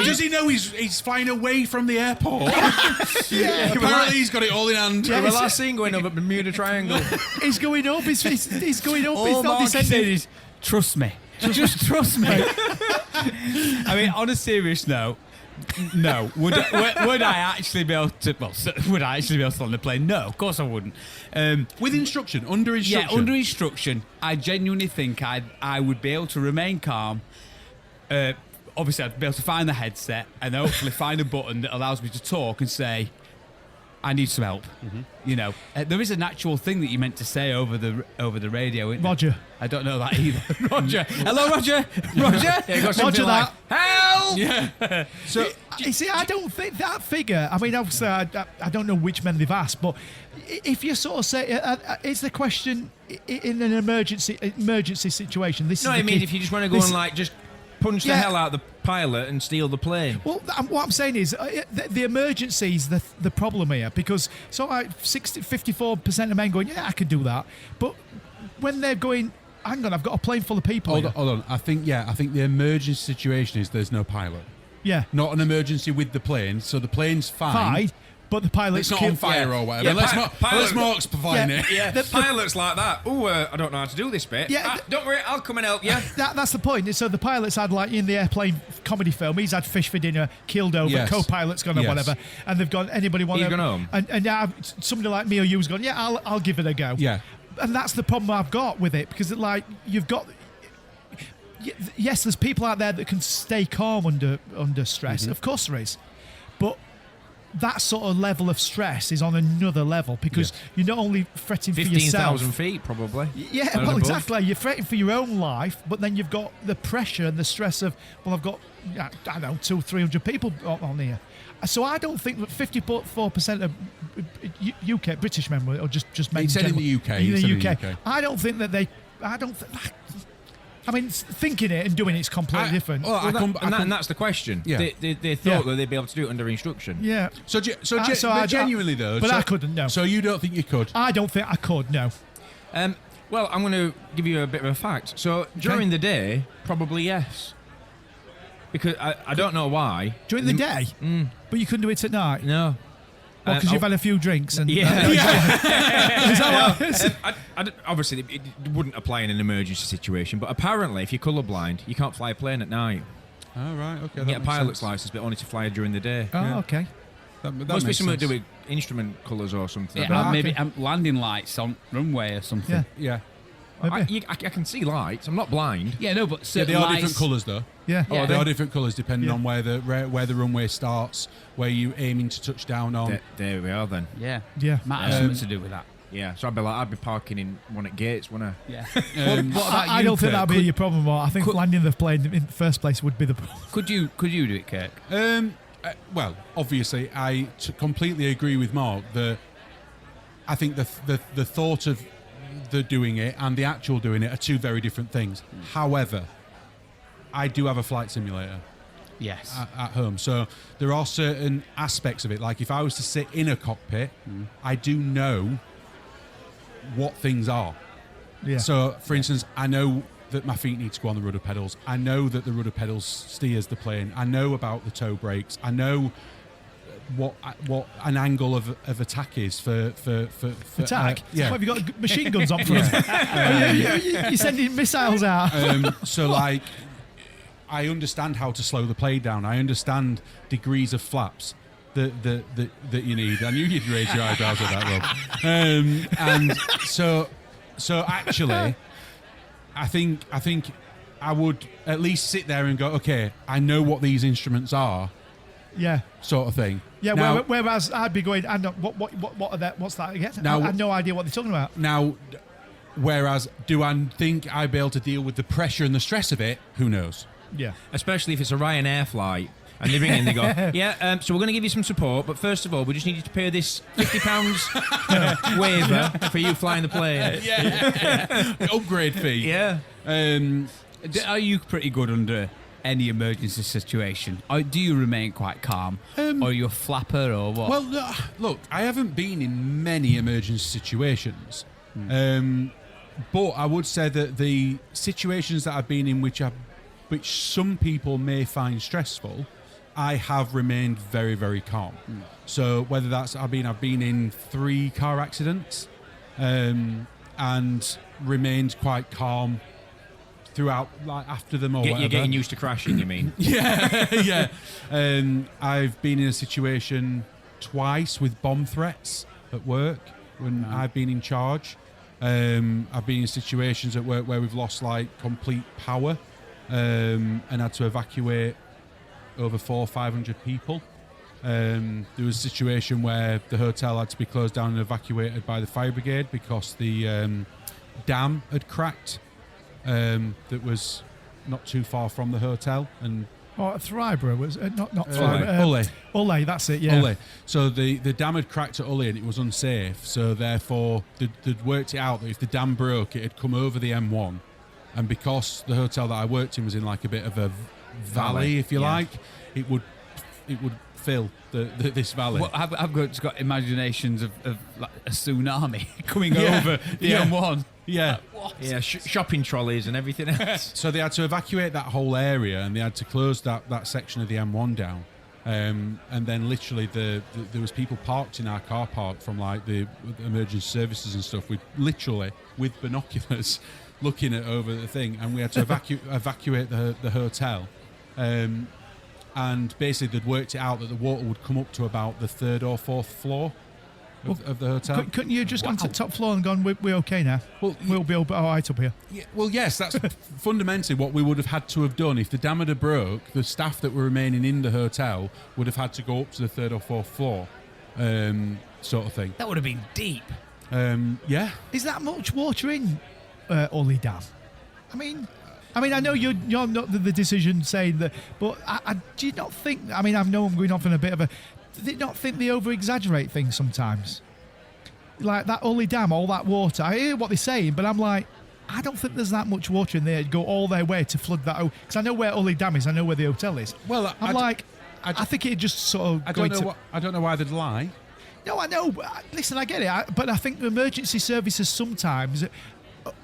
Does he know he's flying away from the airport? Apparently he's got it all in hand.
Well, that scene going up at Bermuda Triangle.
He's going up. He's going up.
All
He's not
Mark said
descending.
is, trust me. Just trust me. I mean, on a serious note, no. Would I actually be able to? Well, would I actually be able to land the plane? No, of course I wouldn't.
With instruction, under instruction.
Yeah, under instruction, I genuinely think I would be able to remain calm. Obviously, I'd be able to find the headset and hopefully find a button that allows me to talk and say, I need some help. Mm-hmm. There is an actual thing that you meant to say over the radio. Isn't
Roger.
There? I don't know that either. Roger. Hello, Roger. Roger.
Yeah, got something
Roger
like,
that.
help!
Yeah. So
You see, I don't think that figure. I mean, obviously, I don't know which men they've asked, but if you sort of say, it's the question in an emergency situation. This
No,
is
I
the
mean,
key.
if you just want to go and just punch the
Yeah.
hell out of the pilot and steal the plane.
Well, what I'm saying is the emergency is the problem here, because 54% of men going, yeah, I could do that, but when they're going, hang on, I've got a plane full of people.
Hold on. I think the emergency situation is there's no pilot.
Yeah.
Not an emergency with the plane, so the plane's fine.
But the pilot's
It's not on fire or whatever.
Yeah,
let's not explain it.
Yeah, the pilot's like that. Oh, I don't know how to do this bit.
Yeah,
don't worry, I'll come and help you.
That's the point. So the pilot's had, like, in the airplane comedy film, he's had fish for dinner, keeled over,
Yes.
co-pilot's gone or
Yes.
whatever, and they've gone, anybody want
He's
to...
gone home.
And now somebody like me or you's gone, yeah, I'll give it a go.
Yeah.
And that's the problem I've got with it, because, like, you've got... Yes, there's people out there that can stay calm under stress.
Mm-hmm.
Of course there is. But that sort of level of stress is on another level, because you're not only fretting for yourself.
15,000 feet, probably.
Yeah,
And
well,
above.
exactly. You're fretting for your own life, but then you've got the pressure and the stress of, well, I've got, I don't know, 200-300 people on here. So I don't think that 54% of UK, British men, or just men.
He said in the UK.
In the UK. I don't think that they. I mean, thinking it and doing it's completely different.
And that's the question.
Yeah.
They thought that they'd be able to do it under instruction.
Yeah.
But genuinely though.
But I couldn't. No.
So you don't think you could?
I don't think I could. No.
Well, I'm going to give you a bit of a fact. So during the day, probably yes. Because I don't know why.
During the day? But you couldn't do it at night?
No.
Because you've had a few drinks and...
Yeah.
Is that what
obviously, it wouldn't apply in an emergency situation, but apparently, if you're colourblind, you can't fly a plane at night.
Oh, right, okay.
You can get a pilot's license, but only to fly during the day.
Oh, okay.
That
Must be
makes
something to
sense.
do with instrument colours or something.
Yeah, maybe
okay.
landing lights on runway or something.
Yeah.
Yeah.
I can see lights. I'm not blind.
Yeah, no, but
Yeah,
certain
they are
lights,
different colours though.
Yeah.
Yeah.
They are different colours depending
Yeah.
on where the runway starts, where you aiming to touch down on.
There we are then.
Yeah,
Yeah.
might have something to do with that.
Yeah, so I'd be parking in one at Gates, wouldn't I?
Yeah.
What
about
I
you,
don't think
Kirk?
that'd be your problem. I think landing the plane in the first place would be the problem.
Could you do it, Kirk?
Well, obviously, I completely agree with Mark that I think the thought of the doing it and the actual doing it are two very different things. However, I do have a flight simulator
Yes.
at home, so there are certain aspects of it. Like if I was to sit in a cockpit, I do know what things are.
Yeah.
So, for instance, I know that my feet need to go on the rudder pedals. I know that the rudder pedals steers the plane. I know about the toe brakes. I know what an angle of attack is for
Attack?
yeah.
What, have you got machine guns on for us? You're sending missiles out.
So like, I understand how to slow the plane down. I understand degrees of flaps that you need. I knew you'd raise your eyebrows at that, Rob. And so actually, I think I would at least sit there and go, okay, I know what these instruments are,
Yeah.
sort of thing.
Yeah,
Now,
whereas I'd be going, I don't, what are that? What's that again?
Now-
I had no idea what they're talking about.
now, whereas do I think I'd be able to deal with the pressure and the stress of it? Who knows?
Yeah.
Especially if it's a Ryanair flight. And they ring in and they go, yeah, so we're going to give you some support, but first of all, we just need you to pay this £50 waiver for you flying the plane.
Upgrade fee.
Yeah.
Are you pretty good under any emergency situation? Or do you remain quite calm? Or are you a flapper or what?
Well, look, I haven't been in many emergency situations, but I would say that the situations that I've been in, which some people may find stressful, I have remained very, very calm. So whether that's I've been in 3 car accidents, and remained quite calm throughout, like after them or whatever.
You're getting used to crashing, you mean?
Yeah. I've been in a situation twice with bomb threats at work when I've been in charge. I've been in situations at work where we've lost like complete power and had to evacuate over 400 or 500 people. There was a situation where the hotel had to be closed down and evacuated by the fire brigade because the dam had cracked. That was not too far from the hotel, and
Thriber was not Thriber.
Ulle.
That's it. Yeah.
Ulle. So the dam had cracked at Ulle and it was unsafe. So therefore, they'd worked it out that if the dam broke, it had come over the M1, and because the hotel that I worked in was in like a bit of a valley, if you like, it would fill this valley.
Well, I've got imaginations of like a tsunami coming over the M1.
Yeah.
Yeah, shopping trolleys and everything else.
So they had to evacuate that whole area, and they had to close that section of the M1 down. And then literally there was people parked in our car park from like the emergency services and stuff with binoculars looking at over the thing, and we had to evacuate the hotel. And basically they'd worked it out that the water would come up to about the 3rd or 4th floor of the hotel.
Couldn't you just gone to the top floor and gone, we're okay now?
Well,
we'll be all right up here.
Yeah, well, yes, that's fundamentally what we would have had to have done. If the dam had broke, the staff that were remaining in the hotel would have had to go up to the 3rd or 4th floor, sort of thing.
That would have been deep.
Yeah.
Is that much water in Ully Dam? I mean, I know you're not the decision saying that, but do you not think? I mean, I know I'm going off on a bit of a. Do you not think they over-exaggerate things sometimes? Like that Ully Dam, all that water. I hear what they're saying, but I'm like, I don't think there's that much water in there to go all their way to flood that. Because I know where Ully Dam is. I know where the hotel is.
Well,
I think it just sort of.
I don't know why they'd lie.
No, I know. Listen, I get it. But I think the emergency services sometimes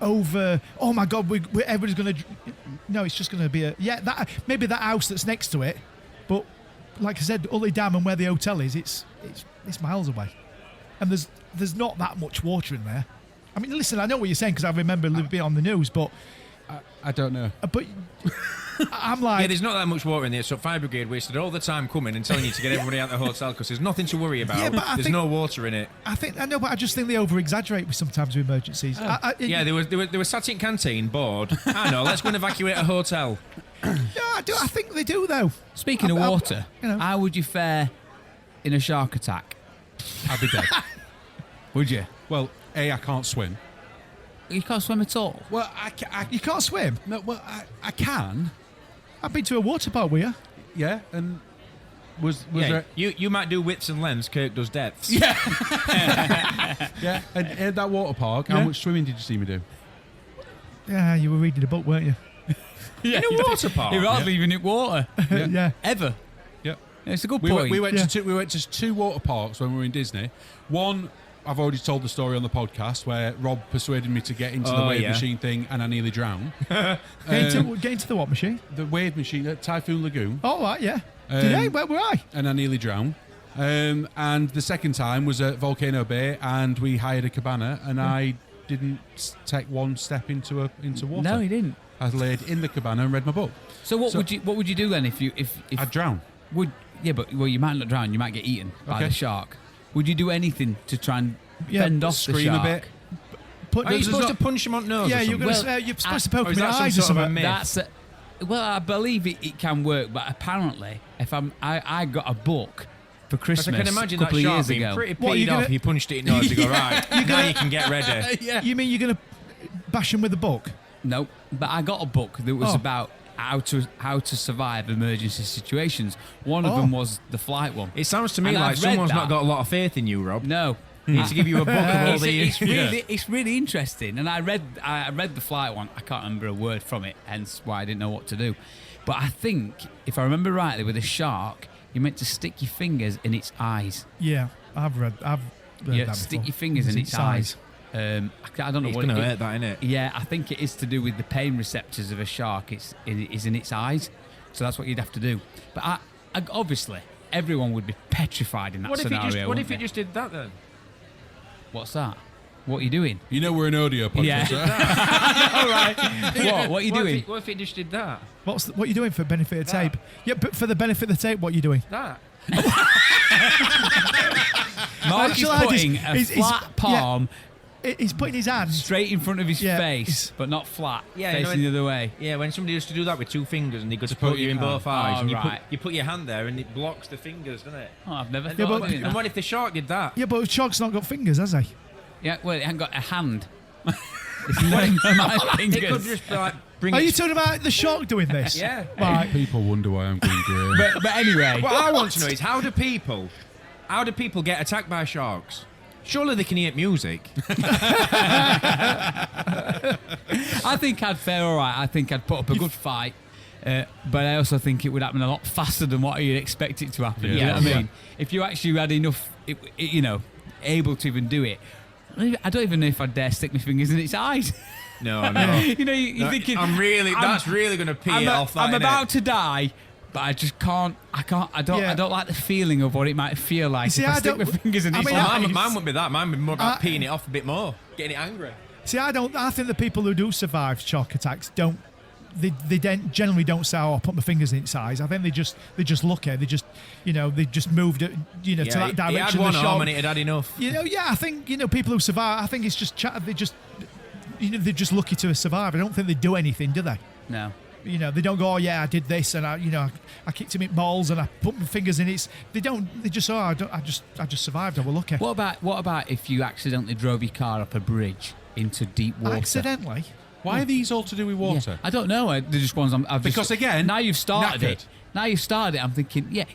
over. Oh my God, everybody's going to. No, it's just going to be maybe that house that's next to it, but. Like I said, Ully Dam and where the hotel is, it's miles away, and there's not that much water in there. I mean, listen, I know what you're saying because I remember a little bit on the news, but
I don't know.
But I'm like,
yeah, there's not that much water in there, so fire brigade wasted all the time coming and telling you to get everybody out of the hotel because there's nothing to worry about.
Yeah, but
there's no water in it.
I know, but I just think they over-exaggerate sometimes with emergencies.
Yeah, they were sat in canteen, bored. I know, let's go and evacuate a hotel.
No, I think they do though.
Speaking of water, how would you fare in a shark attack?
I'd be dead.
Would you?
Well, I can't swim.
You can't swim at all?
Well,
You can't swim?
No, well, I can.
I've been to a water park with you.
Yeah, and was there...
You might do widths and lengths, Kirk does depths.
Yeah. Yeah, and at that water park, how much swimming did you see me do?
Yeah, you were reading a book, weren't you?
Yeah,
in a water park?
You're hardly even in water.
Yeah.
Ever.
Yeah.
It's a good point.
We went to 2 water parks when we were in Disney. One, I've already told the story on the podcast where Rob persuaded me to get into the wave machine thing and I nearly drowned.
Get into the what machine?
The wave machine at Typhoon Lagoon.
Oh, right, yeah. Did I? Where were I?
And I nearly drowned. And the second time was at Volcano Bay and we hired a cabana and I didn't take one step into water.
No, he didn't.
I laid in the cabana and read my book.
So what would you do then if
I'd drown?
You might not drown. You might get eaten by the shark. Would you do anything to try and fend off the
scream
shark?
a bit?
Are you supposed to punch him on the nose?
Yeah, you're supposed to poke him in the eyes or something.
Well, I believe it can work, but apparently, I got a book for Christmas.
I can imagine
a couple
that
of
shark
years
being
ago.
pretty peed off. You punched it in the nose to go right. Now you can get ready.
Yeah.
You mean you're going to bash him with a book?
No, but I got a book that was about how to survive emergency situations. One of them was the flight one.
It sounds to me
And
like
I've read
someone's
that.
not got a lot of faith in you, Rob.
No.
Need to give you a book of all
It's really interesting, and I read the flight one. I can't remember a word from it, hence why I didn't know what to do. But I think, if I remember rightly, with a shark, you're meant to stick your fingers in its eyes.
Yeah, I've read that before.
Stick your fingers in its eyes. I don't know
It's
what
going to hurt that, innit?
Yeah, I think it is to do with the pain receptors of a shark. It's in its eyes, so that's what you'd have to do. But I obviously, everyone would be petrified in that scenario.
What if you just did that then?
What's that? What are you doing?
You know we're an audio podcast,
Yeah. All right. What are you doing?
What if he just did that?
What are you doing for benefit of tape? Yeah, but for the benefit of the tape, what are you doing?
That.
Mark is putting a flat palm
He's putting his hand
straight in front of his face, but not flat, facing the other way.
Yeah, when somebody used to do that with 2 fingers and they go to poke you in both eyes, and you put your hand there and it blocks the fingers, doesn't it?
Oh, I've never thought of doing that.
And what if the shark did that?
Yeah, but the shark's not got fingers, has he?
Yeah, well, it hasn't got a hand. It's not my fingers.
It could just be like bring.
Are you talking about the shark doing this?
Yeah.
Right.
People wonder why I'm going grey.
But anyway,
What I want to know is how do people get attacked by sharks? Surely they can hear music.
I think I'd fare all right. I think I'd put up a good fight. But I also think it would happen a lot faster than what you'd expect it to happen.
Yeah.
You know what I mean? If you actually had enough, able to even do it. I don't even know if I'd dare stick my fingers in its eyes.
No.
You know, you're thinking.
That's really going to pee it off.
I'm about to die. But I just can't. I don't like the feeling of what it might feel like if I stick my fingers in its eyes.
Mine wouldn't be that. Mine would be more about peeing it off a bit more, getting it angry.
See, I think the people who do survive shock attacks don't. They generally don't say, "Oh, I put my fingers in its eyes." I think they just lucky. They just moved it, to that direction.
He had one arm and it had enough.
I think people who survive. I think it's just they're just lucky to have survived. I don't think they do anything, do they?
No.
They don't go, oh yeah, I did this and I kicked him in balls and I put my fingers in it. They don't. They just, I just survived. I was lucky.
What about if you accidentally drove your car up a bridge into deep water?
Accidentally?
Why are these all to do with water?
Yeah. I don't know. They're just ones
because again,
now you've started
knackered.
it. Now you've started it. I'm thinking,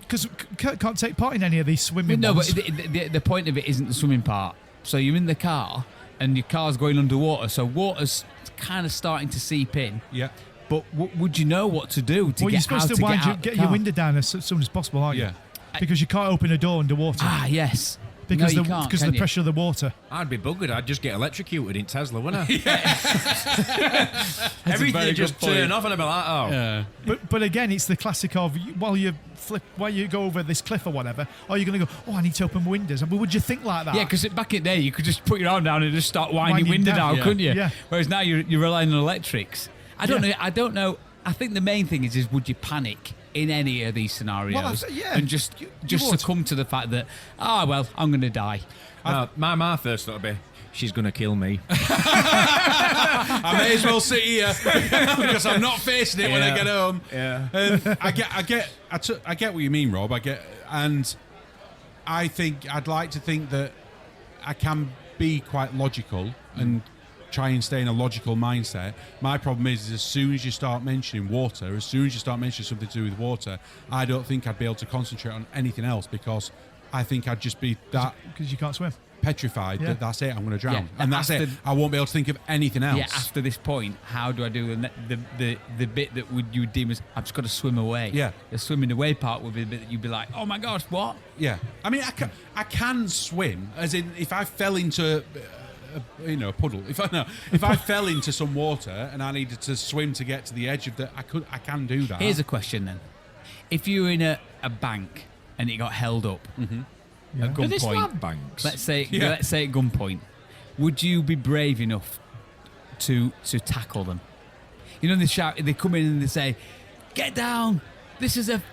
because Kurt can't take part in any of these swimming.
No,
ones.
but the point of it isn't the swimming part. So you're in the car and your car's going underwater. So water's kind of starting to seep in.
Yeah.
But would you know what to do to
you're supposed to get your window down as soon as possible, aren't you?
Yeah.
Because you can't open a door underwater.
Ah, yes.
Because
no,
of the pressure of the water.
I'd be buggered. I'd just get electrocuted in Tesla, wouldn't I? Everything would just turn off and I'd be like, oh.
Yeah.
But again, it's the classic of while you go over this cliff or whatever, are you going to go, oh, I need to open windows? And would you think like that?
Yeah, because back in the day, you could just put your arm down and just start winding window down, couldn't you?
Yeah.
Whereas now you're relying on electrics. I don't know. I think the main thing is would you panic in any of these scenarios and just succumb to the fact that I'm going to die?
My first thought would be, she's going to kill me.
I may as well sit here because I'm not facing it when I get home.
Yeah.
I get what you mean, Rob. And I'd like to think that I can be quite logical and try and stay in a logical mindset. My problem is as soon as you start mentioning water, as soon as you start mentioning something to do with water, I don't think I'd be able to concentrate on anything else because I think I'd just be that
because you can't swim.
Petrified that that's it, I'm going to drown,
and
that's it. I won't be able to think of anything else.
Yeah, after this point, how do I do the bit that you would deem as I've just got to swim away?
Yeah,
the swimming away part would be the bit that you'd be like, oh my gosh, what?
Yeah, I mean, I can swim, as in if I fell into a puddle. If I fell into some water and I needed to swim to get to the edge of I can do that.
Here's a question then: if you were in a bank and it got held up.
Mm-hmm.
At gunpoint,
banks.
let's say at gunpoint, would you be brave enough to tackle them? They come in and they say, "Get down! This is a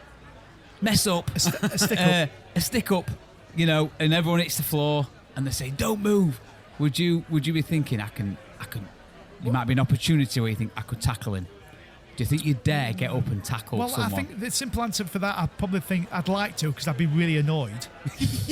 mess up,
a stick up,
a stick up," and everyone hits the floor and they say, "Don't move." Would you be thinking, I can? There might be an opportunity where you think I could tackle him. Do you think you'd dare get up and tackle someone?
I think the simple answer for that, I'd probably think I'd like to because I'd be really annoyed.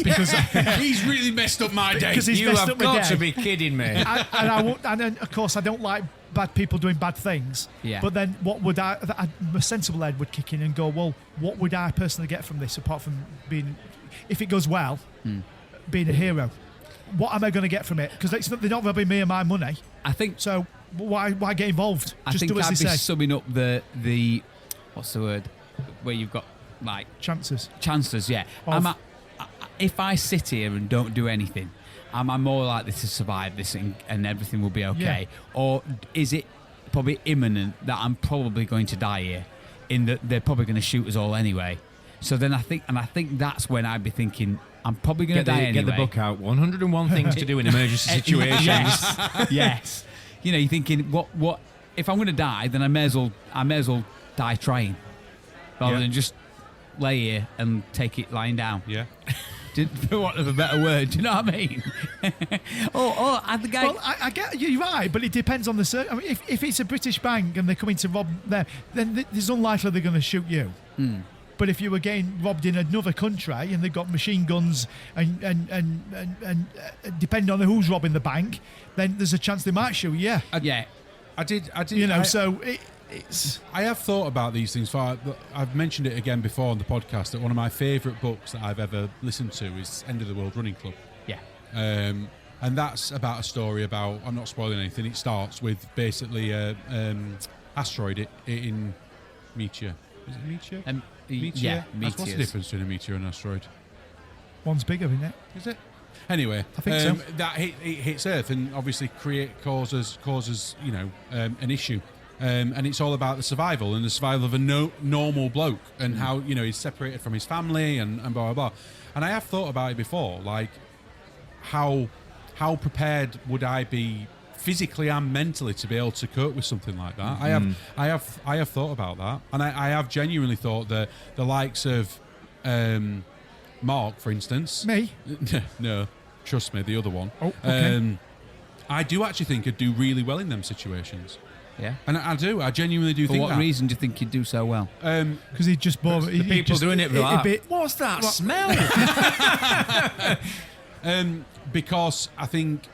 Because
he's really messed up my day.
Because he's
you
messed
have
up my
got
day.
to be kidding me.
And of course, I don't like bad people doing bad things.
Yeah.
But then what would a sensible head would kick in and go, well, what would I personally get from this apart from being, if it goes well, being a hero? What am I going to get from it? Because they're not going to be me and my money.
I think
so. Why get involved?
I think I'd be summing up the what's the word where you've got like
chances.
Yeah. If I sit here and don't do anything, am I more likely to survive this and everything will be okay, or is it probably imminent that I'm probably going to die here? In that they're probably going to shoot us all anyway. So then I think that's when I'd be thinking, I'm probably going to die anyway.
Get the book out. 101 things to do in emergency situations.
Yes. You're thinking, what? If I'm going to die, then I may as well die trying, rather than just lay here and take it lying down.
Yeah.
For want of a better word, do you know what I mean? The guy.
Well, I get you're right, but it depends on the. I mean, if it's a British bank and they're coming to rob them, then it's unlikely they're going to shoot you. But if you were getting robbed in another country and they've got machine guns and depending on who's robbing the bank, then there's a chance they might shoot you.
I did.
It's.
I have thought about these things. I've mentioned it again before on the podcast that one of my favourite books that I've ever listened to is End of the World Running Club.
Yeah.
And that's about a story about. I'm not spoiling anything. It starts with basically an asteroid in Meteor. Is it Meteor?
Meteor.
What's the difference between a meteor and an asteroid?
One's bigger, isn't it?
Is it? Anyway,
I think so.
that it hits Earth and obviously causes an issue. And it's all about the survival and the survival of a normal bloke and how, he's separated from his family and blah, blah, blah. And I have thought about it before, like how prepared would I be physically and mentally to be able to cope with something like that. I have thought about that. And I have genuinely thought that the likes of Mark, for instance.
Me?
No, trust me, the other one.
Oh, okay.
I do actually think I'd do really well in them situations.
Yeah.
And I do. I genuinely do
For
think
what
that.
reason do you think you'd do so well?
Because he just bought
The people doing it for that. What's that smell?
Because I think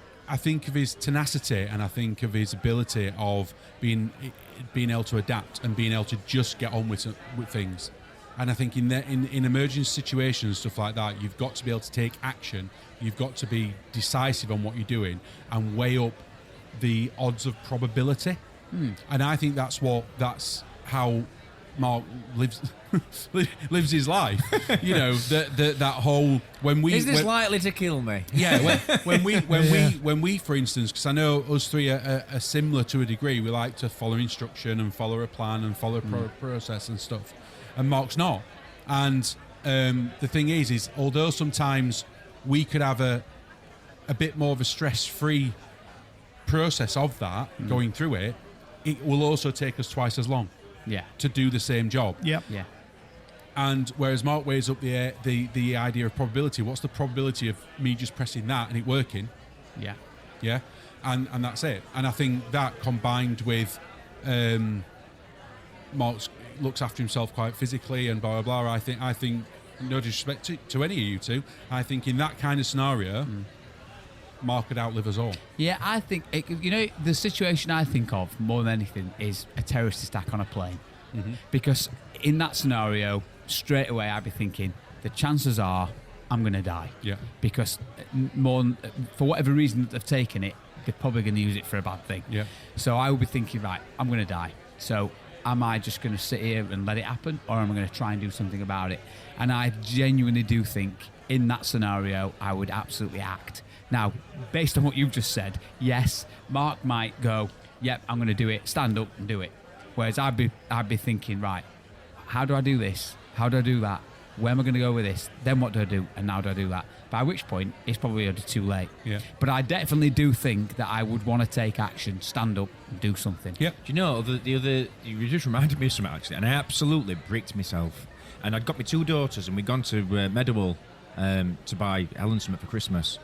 of his tenacity and I think of his ability of being able to adapt and being able to just get on with things. And I think in emergency situations, stuff like that, you've got to be able to take action. You've got to be decisive on what you're doing and weigh up the odds of probability. And I think that's how Mark lives his life. That whole
Is this likely to kill me?
Yeah, when we, for instance, because I know us three are similar to a degree. We like to follow instruction and follow a plan and follow a process and stuff. And Mark's not. And the thing is although sometimes we could have a bit more of a stress-free process of that going through it, it will also take us twice as long.
Yeah.
To do the same job.
Yep.
Yeah.
And whereas Mark weighs up the idea of probability, what's the probability of me just pressing that and it working?
Yeah.
Yeah. And that's it. And I think that combined with Mark looks after himself quite physically and blah blah blah. I think no disrespect to any of you two, I think in that kind of scenario Mark could outlive us all.
Yeah, I think, the situation I think of more than anything is a terrorist attack on a plane. Mm-hmm. Because in that scenario, straight away I'd be thinking, the chances are I'm going to die.
Yeah.
Because for whatever reason that they've taken it, they're probably going to use it for a bad thing.
Yeah.
So I would be thinking, right, I'm going to die. So am I just going to sit here and let it happen, or am I going to try and do something about it? And I genuinely do think in that scenario, I would absolutely act. Now, based on what you've just said, yes, Mark might go, yep, I'm going to do it, stand up and do it. Whereas I'd be thinking, right, how do I do this? How do I do that? Where am I going to go with this? Then what do I do? And now do I do that? By which point, it's probably already too late.
Yeah.
But I definitely do think that I would want to take action, stand up and do something.
Yeah.
Do you know, you just reminded me of something actually, and I absolutely bricked myself. And I'd got my two daughters and we'd gone to Meadowall to buy Ellen something for Christmas.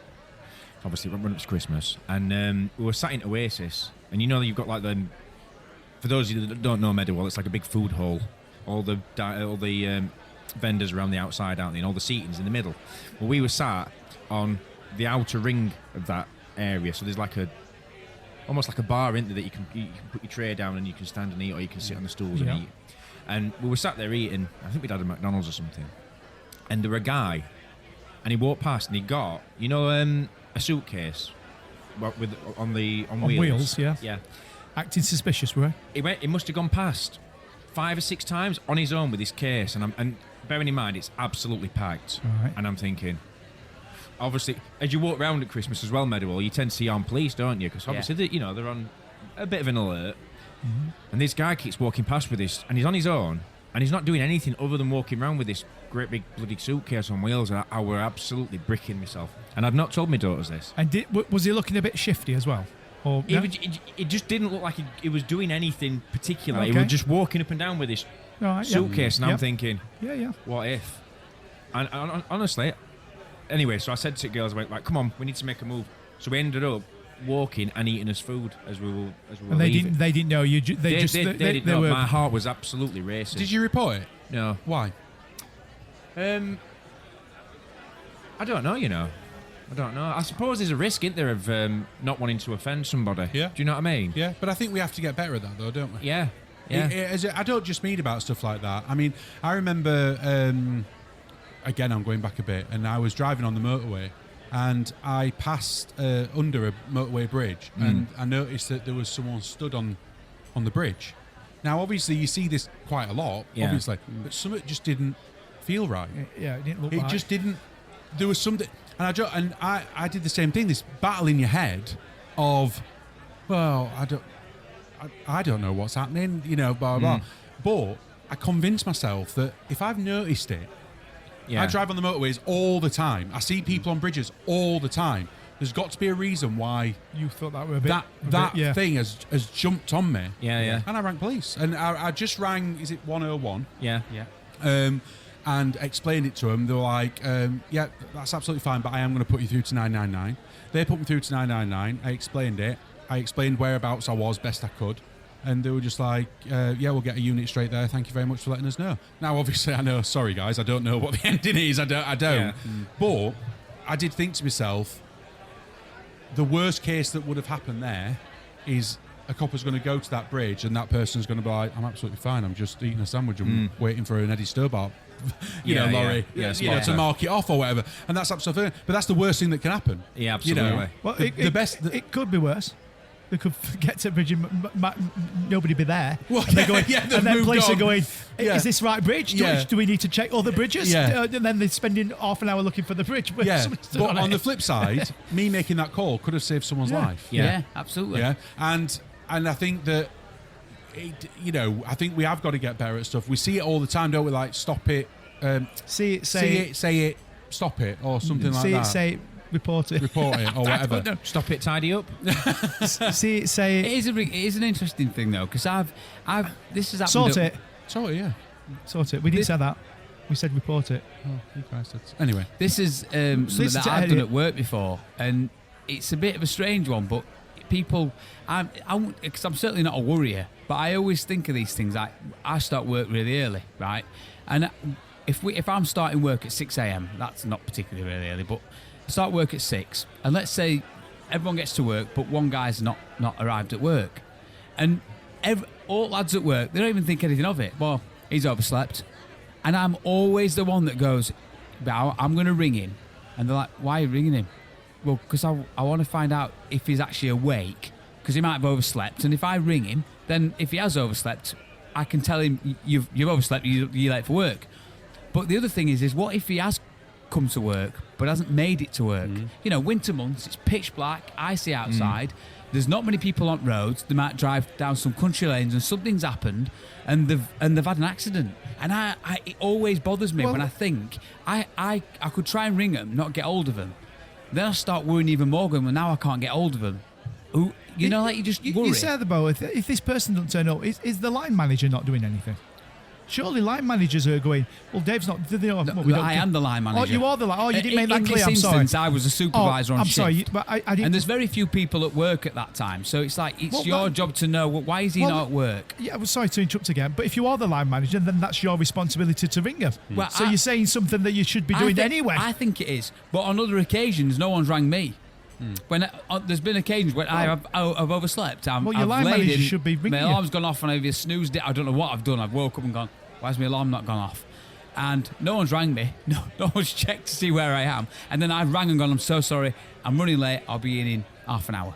Obviously, when it's Christmas. And we were sat in Oasis, and you've got like for those of you that don't know Meadowall, it's like a big food hall. All the vendors around the outside, aren't they? And all the seating's in the middle. Well, we were sat on the outer ring of that area, so there's almost like a bar in there that you can put your tray down and you can stand and eat, or you can sit on the stools and eat. And we were sat there eating. I think we'd had a McDonald's or something. And there were a guy, and he walked past and he got a suitcase on wheels.
Yeah. Acting suspicious, right?
He must have gone past 5 or 6 times on his own with his case, and bearing in mind it's absolutely packed.
Right.
And I'm thinking, obviously, as you walk around at Christmas as well, Meadowall, you tend to see armed police, don't you? Because obviously, they're on a bit of an alert. Mm-hmm. And this guy keeps walking past with this, and he's on his own, and he's not doing anything other than walking around with this great big bloody suitcase on wheels, and I were absolutely bricking myself. And I've not told my daughters this.
And was he looking a bit shifty as well? Or no?
It just didn't look like he was doing anything particular.
Okay.
He was just walking up and down with this suitcase, and I'm thinking, what if? And honestly, anyway, so I said to the girls, I went, like, come on, we need to make a move. So we ended up walking and eating his food as we were
and
leaving.
They didn't know you. They
didn't know. My heart was absolutely racing.
Did you report it?
No.
Why?
I don't know. I don't know. I suppose there's a risk, isn't there, of not wanting to offend somebody.
Yeah.
Do you know what I mean?
Yeah, but I think we have to get better at that, though, don't we?
Yeah. Yeah.
I don't just mean about stuff like that. I mean, I remember, again, I'm going back a bit, and I was driving on the motorway, and I passed under a motorway bridge, and I noticed that there was someone stood on the bridge. Now, obviously, you see this quite a lot, obviously, but something just didn't feel right.
Yeah, it didn't look
It
right.
just didn't. There was something. And I did the same thing. This battle in your head of, well, I don't know what's happening, blah blah blah. But I convinced myself that if I've noticed it, I drive on the motorways all the time. I see people on bridges all the time. There's got to be a reason why
you thought that were a bit
thing has jumped on me.
Yeah.
And I rang police, and I just rang. Is it 101?
Yeah.
And explained it to them. They were like, "Yeah, that's absolutely fine, but I am going to put you through to 999." They put me through to 999. I explained it. I explained whereabouts I was best I could. And they were just like, yeah, we'll get a unit straight there. Thank you very much for letting us know. Now, obviously, I know, sorry, guys, I don't know what the ending is. I don't.
Yeah.
But I did think to myself, the worst case that would have happened there is a copper's going to go to that bridge and that person's going to be like, I'm absolutely fine. I'm just eating a sandwich and waiting for an Eddie Stobart, lorry, to mark it off or whatever. And that's absolutely fine. But that's the worst thing that can happen.
Yeah, absolutely.
Well, it could be worse. They could get to a bridge and nobody be there.
Well,
and they're going, and then police are going,
Yeah.
is this right bridge? Do we need to check other bridges?
Yeah.
And then they're spending half an hour looking for the bridge.
Yeah, but on the flip side, me making that call could have saved someone's life.
Yeah, absolutely.
Yeah, and I think that, I think we have got to get better at stuff. We see it all the time, don't we? Like, stop it,
see it,
say it, stop it, or something like that.
Say it, report it,
or whatever.
Stop it, tidy up.
See it, say it.
It is an interesting thing though, because this has happened.
Sort it.
Yeah.
Sort it. We didn't say that. We said report it.
Oh, you guys said. Anyway,
this is something that I've done at work before, and it's a bit of a strange one, but people, because I'm certainly not a worrier, but I always think of these things like I start work really early, right? And if I'm starting work at 6 a.m, that's not particularly really early, but I start work at 6, and let's say everyone gets to work, but one guy's not arrived at work, and all lads at work, they don't even think anything of it. Well, he's overslept, and I'm always the one that goes, I'm going to ring him, and they're like, why are you ringing him? Well, because I want to find out if he's actually awake, because he might have overslept, and if I ring him, then if he has overslept, I can tell him you've overslept, you're late for work. But the other thing is what if he has come to work but hasn't made it to work? Winter months, it's pitch black, icy outside, there's not many people on roads, they might drive down some country lanes and something's happened and they've had an accident, and it always bothers me when I think I could try and ring them, not get hold of them, then I start worrying even more, going, well, now I can't get hold of them. You just worry.
You said about if this person doesn't turn up, is the line manager not doing anything? Surely line managers are going, well, Dave's not. Do they know?
I am the line manager.
Oh, you are the line. Oh, you didn't make that clear.
In this instance, I was a supervisor on
I'm
shift.
sorry, but I didn't.
And there's very few people at work at that time, so it's like your job to know why is he not at work.
Yeah, I'm sorry to interrupt again, but if you are the line manager, then that's your responsibility to ring him.
Well,
so you're saying something that you should be doing anyway.
I think it is, but on other occasions, no one's rang me. When there's been occasions when I've overslept, your
line manager should be ringing
my alarm's gone off and I've snoozed it. I don't know what I've done. I've woke up and gone, why's my alarm not gone off? And no one's rang me. No one's checked to see where I am. And then I rang and gone, I'm so sorry, I'm running late, I'll be in half an hour.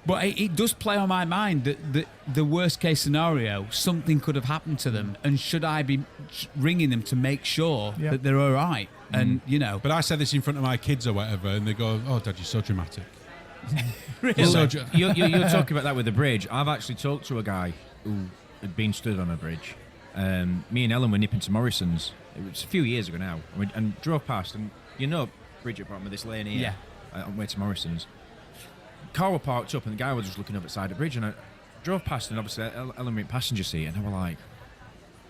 But it does play on my mind that the worst case scenario, something could have happened to them, and should I be ringing them to make sure that they're all right? And
But I said this in front of my kids or whatever, and they go, "Oh, Dad, you're so dramatic."
Really? You're talking about that with the bridge. I've actually talked to a guy who had been stood on a bridge. Me and Ellen were nipping to Morrison's. It was a few years ago now, and drove past, and bridge at the bottom of this lane here, on the way to Morrison's. Car were parked up, and the guy was just looking up at the side of the bridge, and I drove past, and obviously Ellen were in passenger seat, and I were like,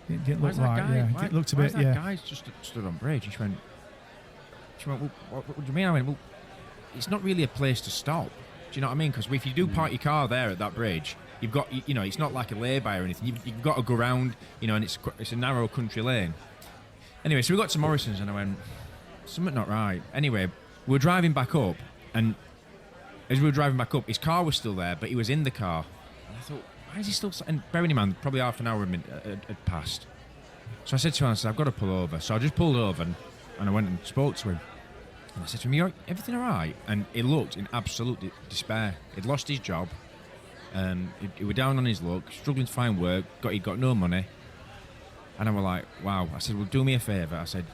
it didn't look right. It looked a bit,
that guy's just stood on bridge. She went, well, what do you mean? I went, well, it's not really a place to stop. Do you know what I mean? Because if you do park your car there at that bridge, you've got, it's not like a lay-by or anything. You've got to go around, and it's a narrow country lane. Anyway, so we got to Morrison's, and I went, something not right. Anyway, we were driving back up, and as we were driving back up, his car was still there, but he was in the car. And I thought, why is he still... And bearing in mind, probably half an hour had passed. So I said to him, I've got to pull over. So I just pulled over, and I went and spoke to him. And I said to him, everything all right? And he looked in absolute despair. He'd lost his job. He was down on his luck, struggling to find work. He'd got no money. And I was like, wow. I said, well, do me a favour. I said,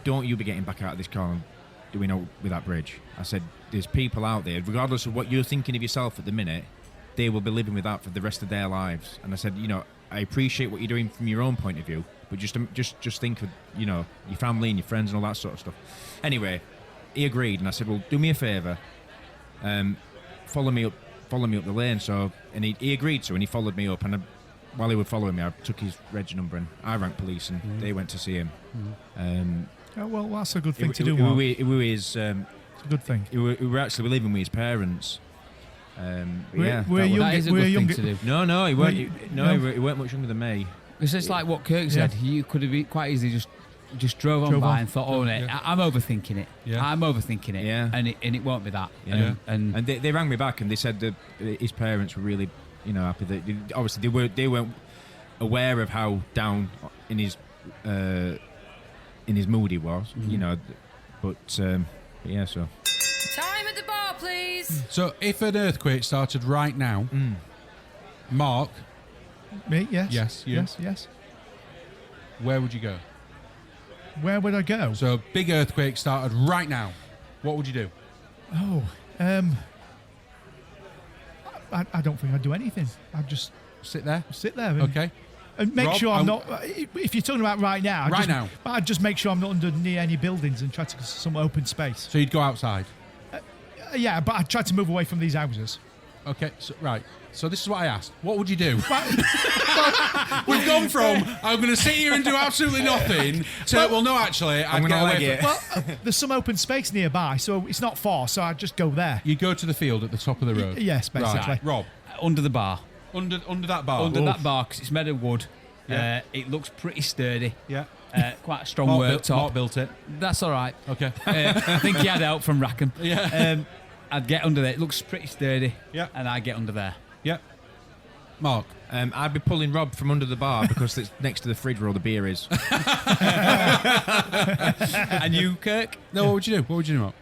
don't you be getting back out of this car and do we know with that bridge? I said, there's people out there, regardless of what you're thinking of yourself at the minute, they will be living with that for the rest of their lives. And I said, I appreciate what you're doing from your own point of view, but just think of, your family and your friends and all that sort of stuff. Anyway, he agreed, and I said, well, do me a favour, follow me up the lane. So, and he agreed to, and he followed me up, and while he was following me, I took his reg number and I rang police, and they went to see him.
Well, that's a good thing to do.
It was
it's a good thing.
We were actually living with his parents.
Were you
that is a good thing to do.
No, he weren't. He weren't much younger than me.
It's just like what Kirk said. You could have quite easily just drove on by and thought, I'm overthinking it.
Yeah.
I'm overthinking it.
Yeah.
And it won't be that.
Yeah.
And
they rang me back and they said that his parents were really, happy that obviously they weren't aware of how down in his mood he was, but yeah. So
Time at the bar, please.
So if an earthquake started right now, Mark,
Me? Yes.
Yes, you.
Yes.
where would you go?
Where would I go?
So big earthquake started right now. What would you do?
Oh, I don't think I'd do anything. I'd just
Sit there.
sit there. And,
Okay.
And make
Rob,
sure I'm not. If you're talking about right now, I'd just make sure I'm not under near any buildings and try to some open space.
So you'd go outside.
Yeah, but I'd try to move away from these houses.
Okay. So, right. So this is what I asked. What would you do? We've gone from I'm going to sit here and do absolutely nothing to well, no, actually,
I'm going to leg it.
Well, there's some open space nearby, so it's not far. So I'd just go there.
You go to the field at the top of the road.
Yes, basically.
Right. Rob,
under the bar.
under that bar.
Under that bar, because it's made of wood.
Yeah.
It looks pretty sturdy.
Yeah.
Quite a strong worktop.
Mark built it.
That's all right.
Okay.
I think he had help from Rackham.
Yeah.
I'd get under there. It looks pretty sturdy.
Yeah.
And I'd get under there.
Yeah. Mark.
I'd be pulling Rob from under the bar because it's next to the fridge where all the beer is.
And you, Kirk?
No, what would you do? What would you do, Mark?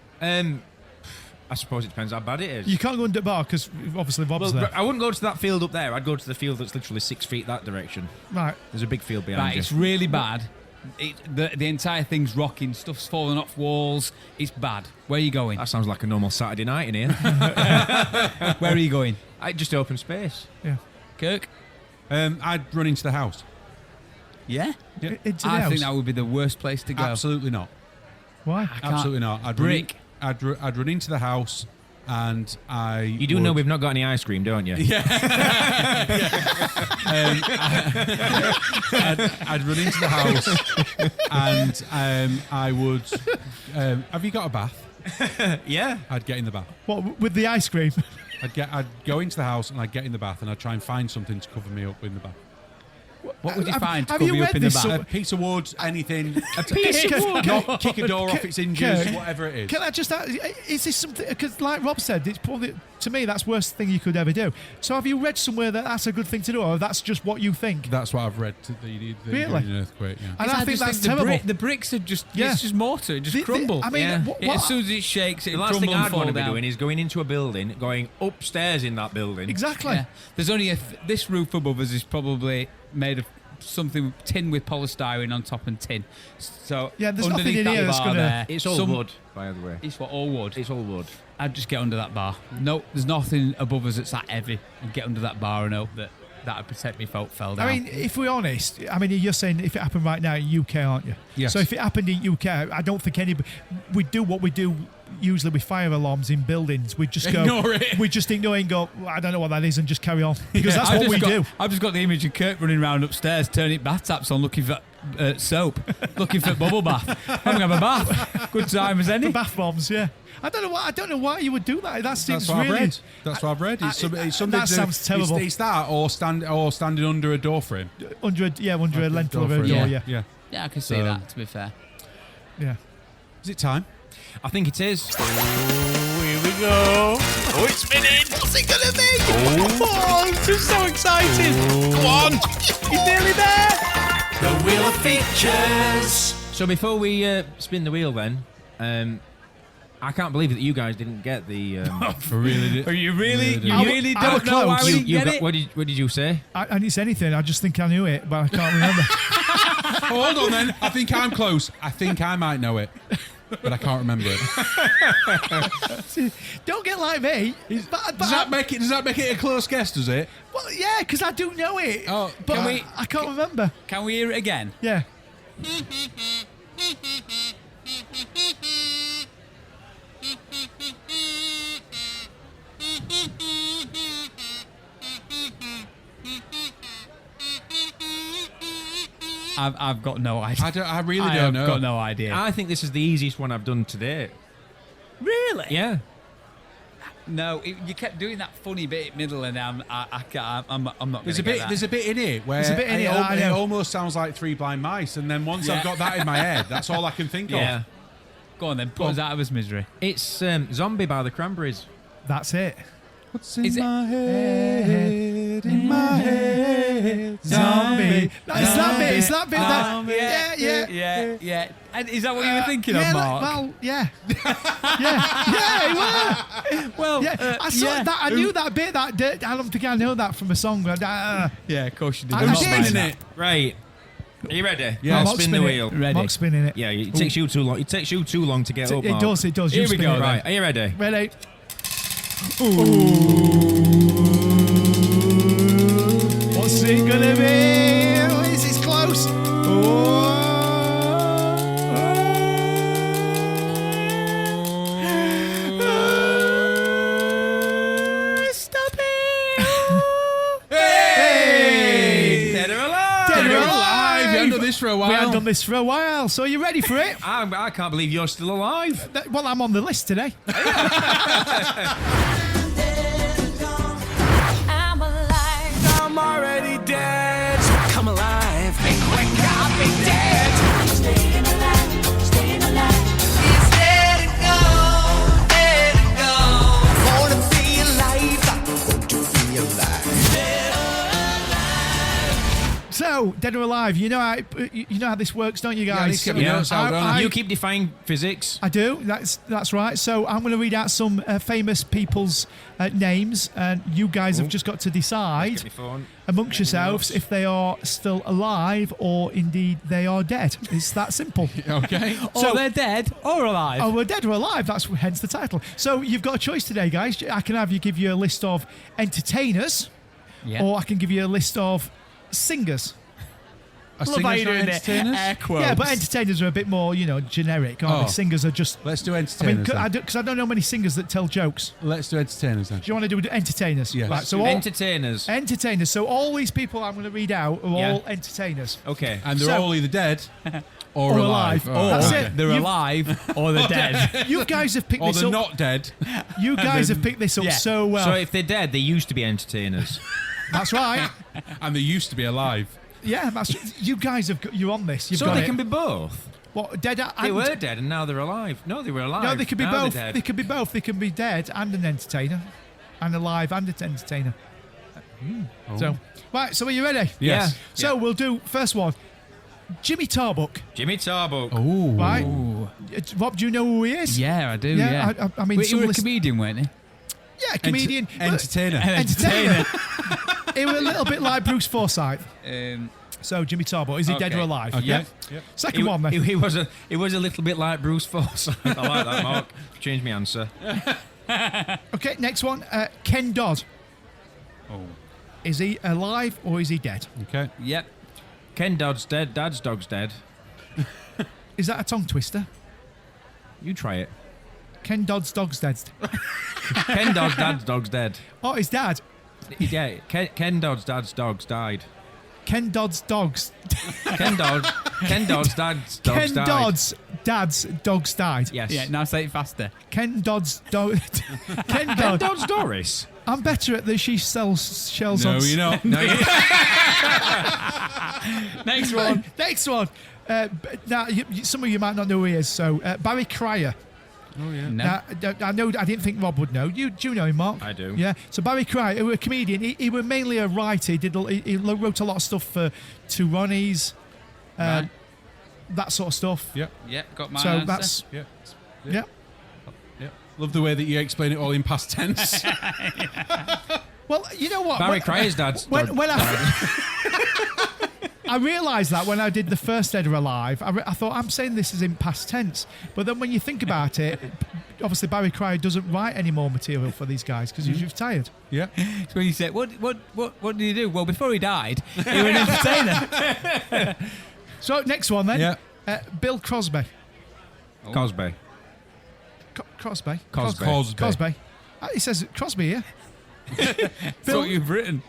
I suppose it depends how bad it is.
You can't go under the bar because obviously Rob's there.
I wouldn't go to that field up there. I'd go to the field that's literally 6 feet that direction.
Right.
There's a big field behind
Right,
you.
it's really bad. The entire thing's rocking. Stuff's falling off walls. It's bad. Where are you going?
That sounds like a normal Saturday night in here.
Where are you going?
Just open space.
Yeah.
Kirk?
I'd run into the house.
Yeah?
Into the
I
house.
think that would be the worst place to go.
Absolutely not.
Why?
Absolutely not. I'd
Brick.
I'd run into the house, and
You do know we've not got any ice cream, don't you?
Yeah. I'd run into the house, and I would. Have you got a bath?
Yeah.
I'd get in the bath.
What with the ice cream?
I'd go into the house and I'd get in the bath and I'd try and find something to cover me up in the bath.
What would you find to
have
cover
you
you up
read
in the
this
back?
A piece of wood, anything.
piece of wood?
Kick a door off its hinges,
Kirk,
whatever it is.
Can I just ask, is this something, because like Rob said, it's probably, to me, that's the worst thing you could ever do. So have you read somewhere that that's a good thing to do, or that's just what you think?
That's what I've read.
Really?
An earthquake, yeah.
And I think that's terrible.
The bricks are just,
Yeah.
it's just mortar, it just crumble.
I mean,
Yeah.
what,
As soon as it shakes, it
The last
crumble
thing
and
I'd
fall
want to be
down.
doing is going into a building, going upstairs in that building.
exactly.
Yeah. There's only this roof above us is probably made of something tin with polystyrene on top and tin. So
Yeah, there's nothing
underneath
in
that
here that's
bar
gonna-
there,
It's all wood, by the way.
It's what, all wood?
It's all wood.
I'd just get under that bar. No, there's nothing above us that's that heavy. I'd get under that bar and hope that would protect me if I fell down.
I mean, if we're honest, I mean, you're saying if it happened right now in UK, aren't you?
Yes.
So if it happened in UK, I don't think anybody. We do what we do usually with fire alarms in buildings. We just go.
Ignore it.
We just ignore it and go, well, I don't know what that is, and just carry on. Because that's what we do.
I've just got the image of Kirk running around upstairs, turning bath taps on, looking for soap, looking for bubble bath. I'm gonna have a bath. Good time as any.
The bath bombs, yeah. I don't know why you would do that. That seems
That's what
really.
I've read. That's what I've read. It's something
that
to-
sounds terrible.
It's that or standing under a door frame.
Under a lentil of a
frame.
door,
Yeah.
yeah.
Yeah, I can see
So-
that. To be fair.
Yeah.
Is it time?
I think it is.
Here we go. Oh, it's spinning. What's it gonna be? Oh, I'm just so excited. Come on. He's nearly there. The Wheel of Features.
So before we spin the wheel then, I can't believe that you guys didn't get the...
Are you really? You
I-
really
I
don't
was
know why
close.
we didn't get it?
What did you say?
I didn't say anything. I just think I knew it, but I can't remember.
Hold on then. I think I'm close. I think I might know it. but I can't remember it.
Don't get like me.
Does that make it a close guess? Does it?
Well, yeah, because I do know it.
Oh,
but
can we-
I can't remember.
Can we hear it again?
Yeah.
I've got no idea.
I really don't know.
I've got no idea.
I think this is the easiest one I've done today.
Really?
Yeah.
No, you kept doing that funny bit in middle, and I'm not.
There's a bit. There's a bit in it where
There's a bit in it that I
it
know.
almost sounds like Three Blind Mice, and then once
Yeah.
I've got that in my head, that's all I can think
Yeah.
of.
Go on then, put us out of his misery.
It's Zombie by the Cranberries.
That's it.
What's
Is it-
my head? In my head,
Zombie. No, it's that bit. It's that bit.
Yeah. And is that what you were thinking
yeah,
of, Mark?
Well, yeah. yeah.
Well,
Yeah, I saw that. I knew that bit. I don't think I know that from a song.
Yeah, of course you did.
I
I'm not
did.
buying
Isn't
that.
it?
Right. Are you ready?
Yeah.
I'll
Mark's
spin the
spinning
wheel.
it.
Ready.
Mark's spinning it.
Yeah, it takes you too long. It takes you too long to get up,
It
Mark.
does. It does.
Here
You
we
spin
go
it.
then.
Right, are you ready?
Ready? What's it gonna be? Is it close? Stop it!
Hey! Dead or alive?
Dead or
We're
alive.
alive. We haven't done this for a while.
We haven't done this for a while, so are you ready for it?
I can't believe you're still alive.
Well, I'm on the list today.
I'm alive.
I'm already dead. So come alive. Be quick, I'll be dead.
Staying alive. Staying alive. It's let it go. Let it go.
Wanna be alive. I want to be alive.
So, dead or alive, you know how this works, don't you
I need
guys?
to get my notes out, don't I?
You keep defying physics.
I do. That's right. So I'm going to read out some famous people's names, and you guys have just got to decide
Get my phone.
amongst yourselves if they are still alive or indeed they are dead. It's that simple.
Okay.
So they're dead or alive?
Oh, we're dead or alive. That's hence the title. So you've got a choice today, guys. I can have you give you a list of entertainers,
Yeah.
or I can give you a list of singers.
A
Love how
singer's
you're
not
doing it.
entertainers?
Air quotes.
Yeah, but entertainers are a bit more, generic, aren't
Oh.
they? Singers are just.
Let's do
I mean,
entertainers. then.
because I don't know many singers that tell jokes.
Let's do entertainers then.
Do you want to do entertainers?
Yes.
Right, so all,
Entertainers.
entertainers. So all these people I'm going to read out are
Yeah.
all entertainers.
Okay.
And they're
So-
all either dead or
Or
alive.
alive.
Oh,
That's
okay.
it.
They're
You've-
alive or they're dead.
You guys have picked
Or
this
they're
up.
not dead.
You guys have picked this up
Yeah.
so well.
So if they're dead, they used to be entertainers.
That's right.
And they used to be alive.
Yeah, you guys have. You're on this. You've
So
got
they
it.
can be both.
What dead?
They
and-
were dead and now they're alive. No, they were alive.
No, they could be
Now
both.
they're dead.
They could be both. They can be dead and an entertainer, and alive and an entertainer. So, right. So, are you ready?
Yes.
So we'll do first one. Jimmy Tarbuck.
Jimmy Tarbuck.
Oh.
Right. Rob, do you know who he is?
Yeah, I do.
Yeah,
Yeah.
I mean,
Wait, you
some
were a
list-
comedian, weren't you?
Yeah, comedian.
Entertainer.
Entertainer. He was a little bit like Bruce Forsyth.
Um,
So Jimmy Tarbuck, is he dead or
Okay.
alive?
Okay.
Yep.
Yep.
Second one, then.
He was a little bit like Bruce Forsyth. I like that, Mark. Change my answer.
Okay, next one. Ken Dodd.
Oh.
Is he alive or is he dead?
Okay.
yep.
Ken Dodd's dead. Dad's dog's dead.
Is that a tongue twister?
You try it.
Ken Dodd's dog's dead.
Ken Dodd's dad's dog's dead.
Oh, his dad.
Yeah, Ken Dodd's dad's dog's died.
Ken Dodd's dogs.
Ken Dodd's dad's dog's
Ken
died.
Dodd's dad's dogs died.
Yes.
Yeah, now say it faster.
Ken Dodd's dog. Ken
Ken
Dodd.
Dodd's Doris.
I'm better at the she sells shells
No,
on.
you're not.
No, you-
Next one.
Next one. Now, some of you might not know who he is. So Barry Cryer.
Oh, yeah.
No.
Now, I know. I didn't think Rob would know. Do you know him, Mark?
I do.
Yeah. So Barry Cryer, who was a comedian. He was mainly a writer. He wrote a lot of stuff for Two Ronnies,
Right.
that sort of stuff.
Yep.
Yeah, got my
So
answer.
that's
Yep.
yeah.
Yep. Love the way that you explain it all in past tense.
Well, you know what?
Barry Cryer's dad's
When
dog.
I I realised that when I did the first Dead or Alive, I thought I'm saying this is in past tense. But then when you think about it, obviously Barry Cryer doesn't write any more material for these guys because he's retired.
Yeah.
So when you say, what did he do? Well, before he died, he was an entertainer.
So next one then.
Yeah.
Bill Crosby.
Cosby.
Crosby.
Cosby.
It says Crosby here.
That's what you've written.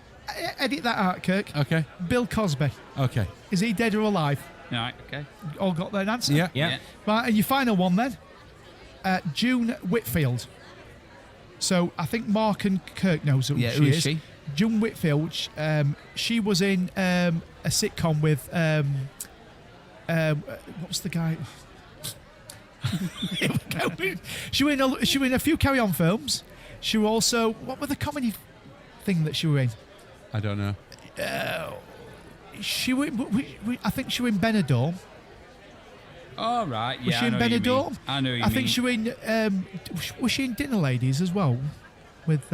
Edit that out, Kirk.
Okay.
Bill Cosby.
Okay.
Is he dead or alive?
All right, okay.
All got that answer?
Yeah.
Yeah.
Right, and your final one then. June Whitfield. So I think Mark and Kirk knows who
Who is she?
June Whitfield. She was in a sitcom with what's the guy? She was in a few Carry On films. She was also, what were the comedy thing that she was in?
I don't know.
She were, I think she was in Benidorm.
All right, yeah.
Was she
I
in
know what you
Benidorm?
mean. I know what you
I think
mean.
she was in. Was she in Dinner Ladies as well, with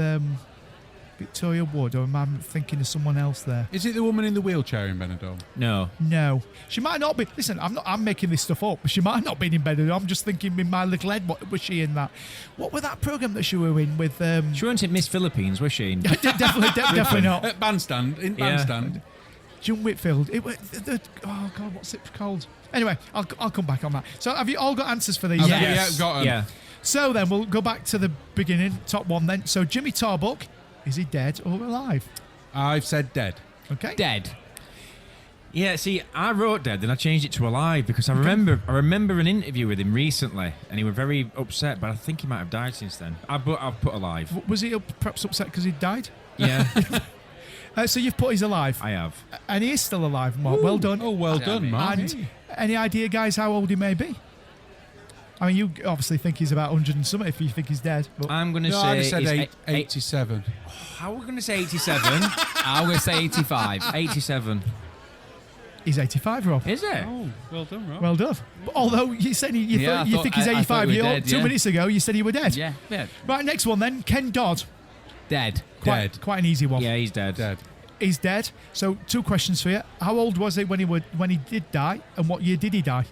Victoria Wood? Or am I thinking of someone else there?
Is it the woman in the wheelchair in Benidorm?
No.
No, she might not be. Listen, I'm making this stuff up. But she might not be in Benidorm. I'm just thinking in my little head. What was she in that? What was that program that she were in with?
She weren't in Miss Philippines, was she?
Definitely not.
At Bandstand. In
Yeah.
Bandstand.
June Whitfield. Oh God, what's it called? Anyway, I'll come back on that. So have you all got answers for these?
Okay,
Yes.
yeah, got 'em.
Yeah.
So then we'll go back to the beginning, top one then. So Jimmy Tarbuck, is he dead or alive?
I've said dead.
Okay.
Dead.
Yeah, see, I wrote dead, then I changed it to alive because I remember an interview with him recently, and he was very upset. But I think he might have died since then. I've put alive.
Was he perhaps upset because he died?
Yeah,
So you've put he's alive.
I have.
And he is still alive, Mark. Well done.
Oh, well done, Mark.
And any idea, guys, how old he may be? I mean, you obviously think he's about 100 and something if you think he's dead. But
I'm going to
No,
say
I'd have said
he's
87.
How are we going to say 87?
I'm going to say 85.
87.
he's 85, Rob.
Is it?
Oh, well done, Rob.
Well done. But although you said you
Yeah, I
think he's
thought
85,
we were dead,
2
yeah.
minutes ago you said he were dead.
Yeah.
Right, next one then. Ken Dodd.
Dead.
Dead.
Quite an easy one.
Yeah, he's dead.
Dead.
He's dead. So 2 questions for you. How old was he when he did die, and what year did he die?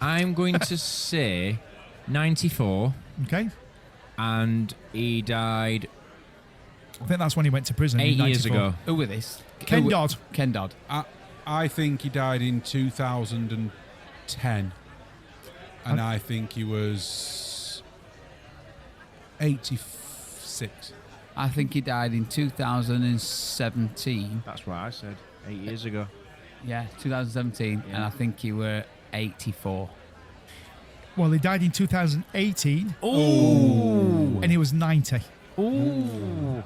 I'm going to say 94,
Okay.
and he died
I think that's when he went to prison.
8
in
years
94.
ago.
Who with this?
Ken
Who-
Dodd.
Ken Dodd.
I think he died in 2010. And I think he was 86.
I think he died in 2017.
That's what I said 8 years ago.
Yeah, 2017.
Yeah.
And I think he were 84.
Well, he died in 2018,
Ooh.
and he was 90.
Ooh.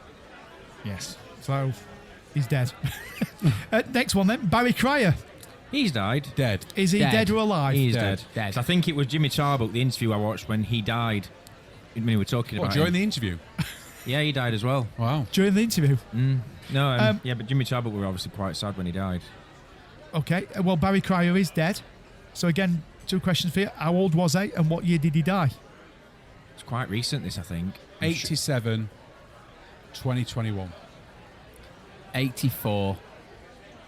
Yes. So he's dead. Next one then. Barry Cryer.
He's died.
Dead.
Is he
Dead.
dead or alive?
He's
Dead.
dead.
Dead.
So I think it was Jimmy Tarbuck, the interview I watched when he died. When we were talking
What,
about
during
him.
the interview?
Yeah, he died as well.
Wow.
During the interview.
No,
Um,
yeah, but Jimmy Tarbuck were obviously quite sad when he died.
Okay. Well, Barry Cryer is dead. So again, 2 questions for you. How old was he, and what year did he die?
It's quite recent, this, I think.
87, 2021.
84,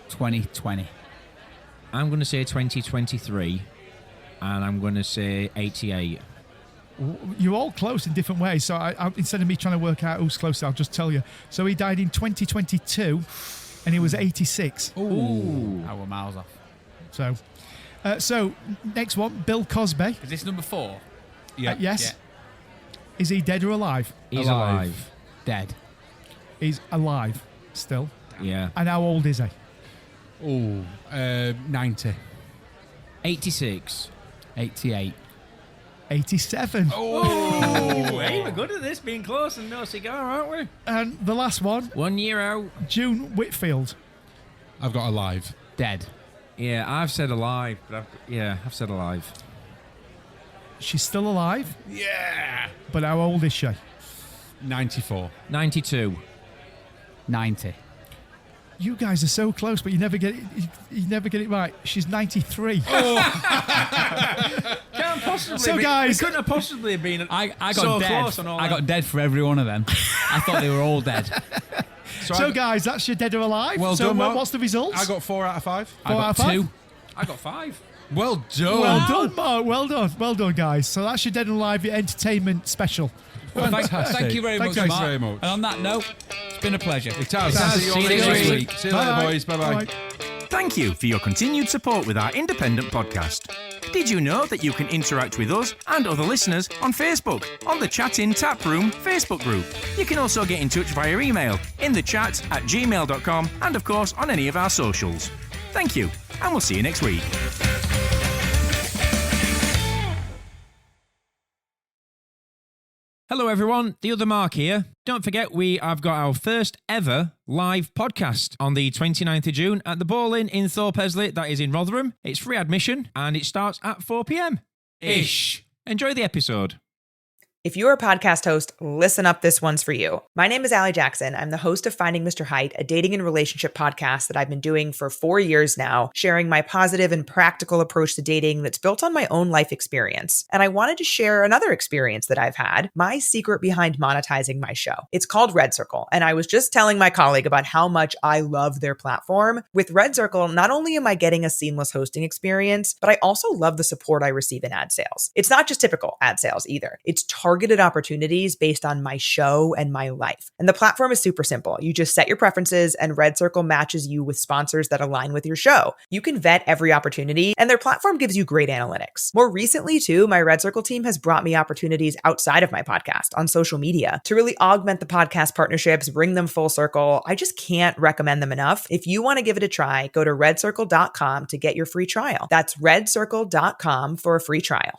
2020.
I'm going to say 2023, and I'm going to say 88.
You're all close in different ways. So I, instead of me trying to work out who's closer, I'll just tell you. So he died in 2022, and he was 86.
Ooh. I were miles off.
So next one, Bill Cosby.
Is this number 4?
Yeah.
Yes. Is he dead or alive?
He's
Alive.
alive.
Dead.
He's alive still.
Yeah.
And how old is he?
Oh, 90.
86.
88.
87.
Oh, hey, we're good at this, being close and no cigar, aren't we?
And the last one,
1 year out.
June Whitfield.
I've got alive.
Dead.
Yeah, I've said alive, but I've said alive.
She's still alive,
Yeah.
but how old is she?
94.
92.
90.
You guys are so close, but you never get it. You never get it right. She's 93.
Can't possibly
So, guys-
it couldn't have possibly been
I got
so
dead.
close on all
I
that.
got dead for every one of them. I thought they were all dead.
So guys, that's your dead or alive.
Well
so
done, Mark.
what's the results?
I got 4 out of 5.
4 out of 5?
2.
I got 5.
Well done.
Well done, Mark. Well done, guys. So that's your dead or alive, your entertainment special.
Fantastic.
Thank you very much,
Thanks
Mark.
very much.
And on that note, it's been a pleasure.
It has.
See you next week.
See you later, boys. Bye-bye.
Thank you for your continued support with our independent podcast. Did you know that you can interact with us and other listeners on Facebook, on the Chat In Tap Room Facebook group? You can also get in touch via email, innthechat@gmail.com, and of course on any of our socials. Thank you, and we'll see you next week. Hello everyone, the other Mark here. Don't forget we have got our first ever live podcast on the 29th of June at the Ball Inn in Thorpe-Esley, that is in Rotherham. It's free admission and it starts at 4 p.m. Ish. Enjoy the episode.
If you're a podcast host, listen up, this one's for you. My name is Allie Jackson. I'm the host of Finding Mr. Height, a dating and relationship podcast that I've been doing for 4 years now, sharing my positive and practical approach to dating that's built on my own life experience. And I wanted to share another experience that I've had, my secret behind monetizing my show. It's called Red Circle, and I was just telling my colleague about how much I love their platform. With Red Circle, not only am I getting a seamless hosting experience, but I also love the support I receive in ad sales. It's not just typical ad sales either. It's targeted opportunities based on my show and my life. And the platform is super simple. You just set your preferences and Red Circle matches you with sponsors that align with your show. You can vet every opportunity and their platform gives you great analytics. More recently too, my Red Circle team has brought me opportunities outside of my podcast on social media to really augment the podcast partnerships, bring them full circle. I just can't recommend them enough. If you want to give it a try, go to redcircle.com to get your free trial. That's redcircle.com for a free trial.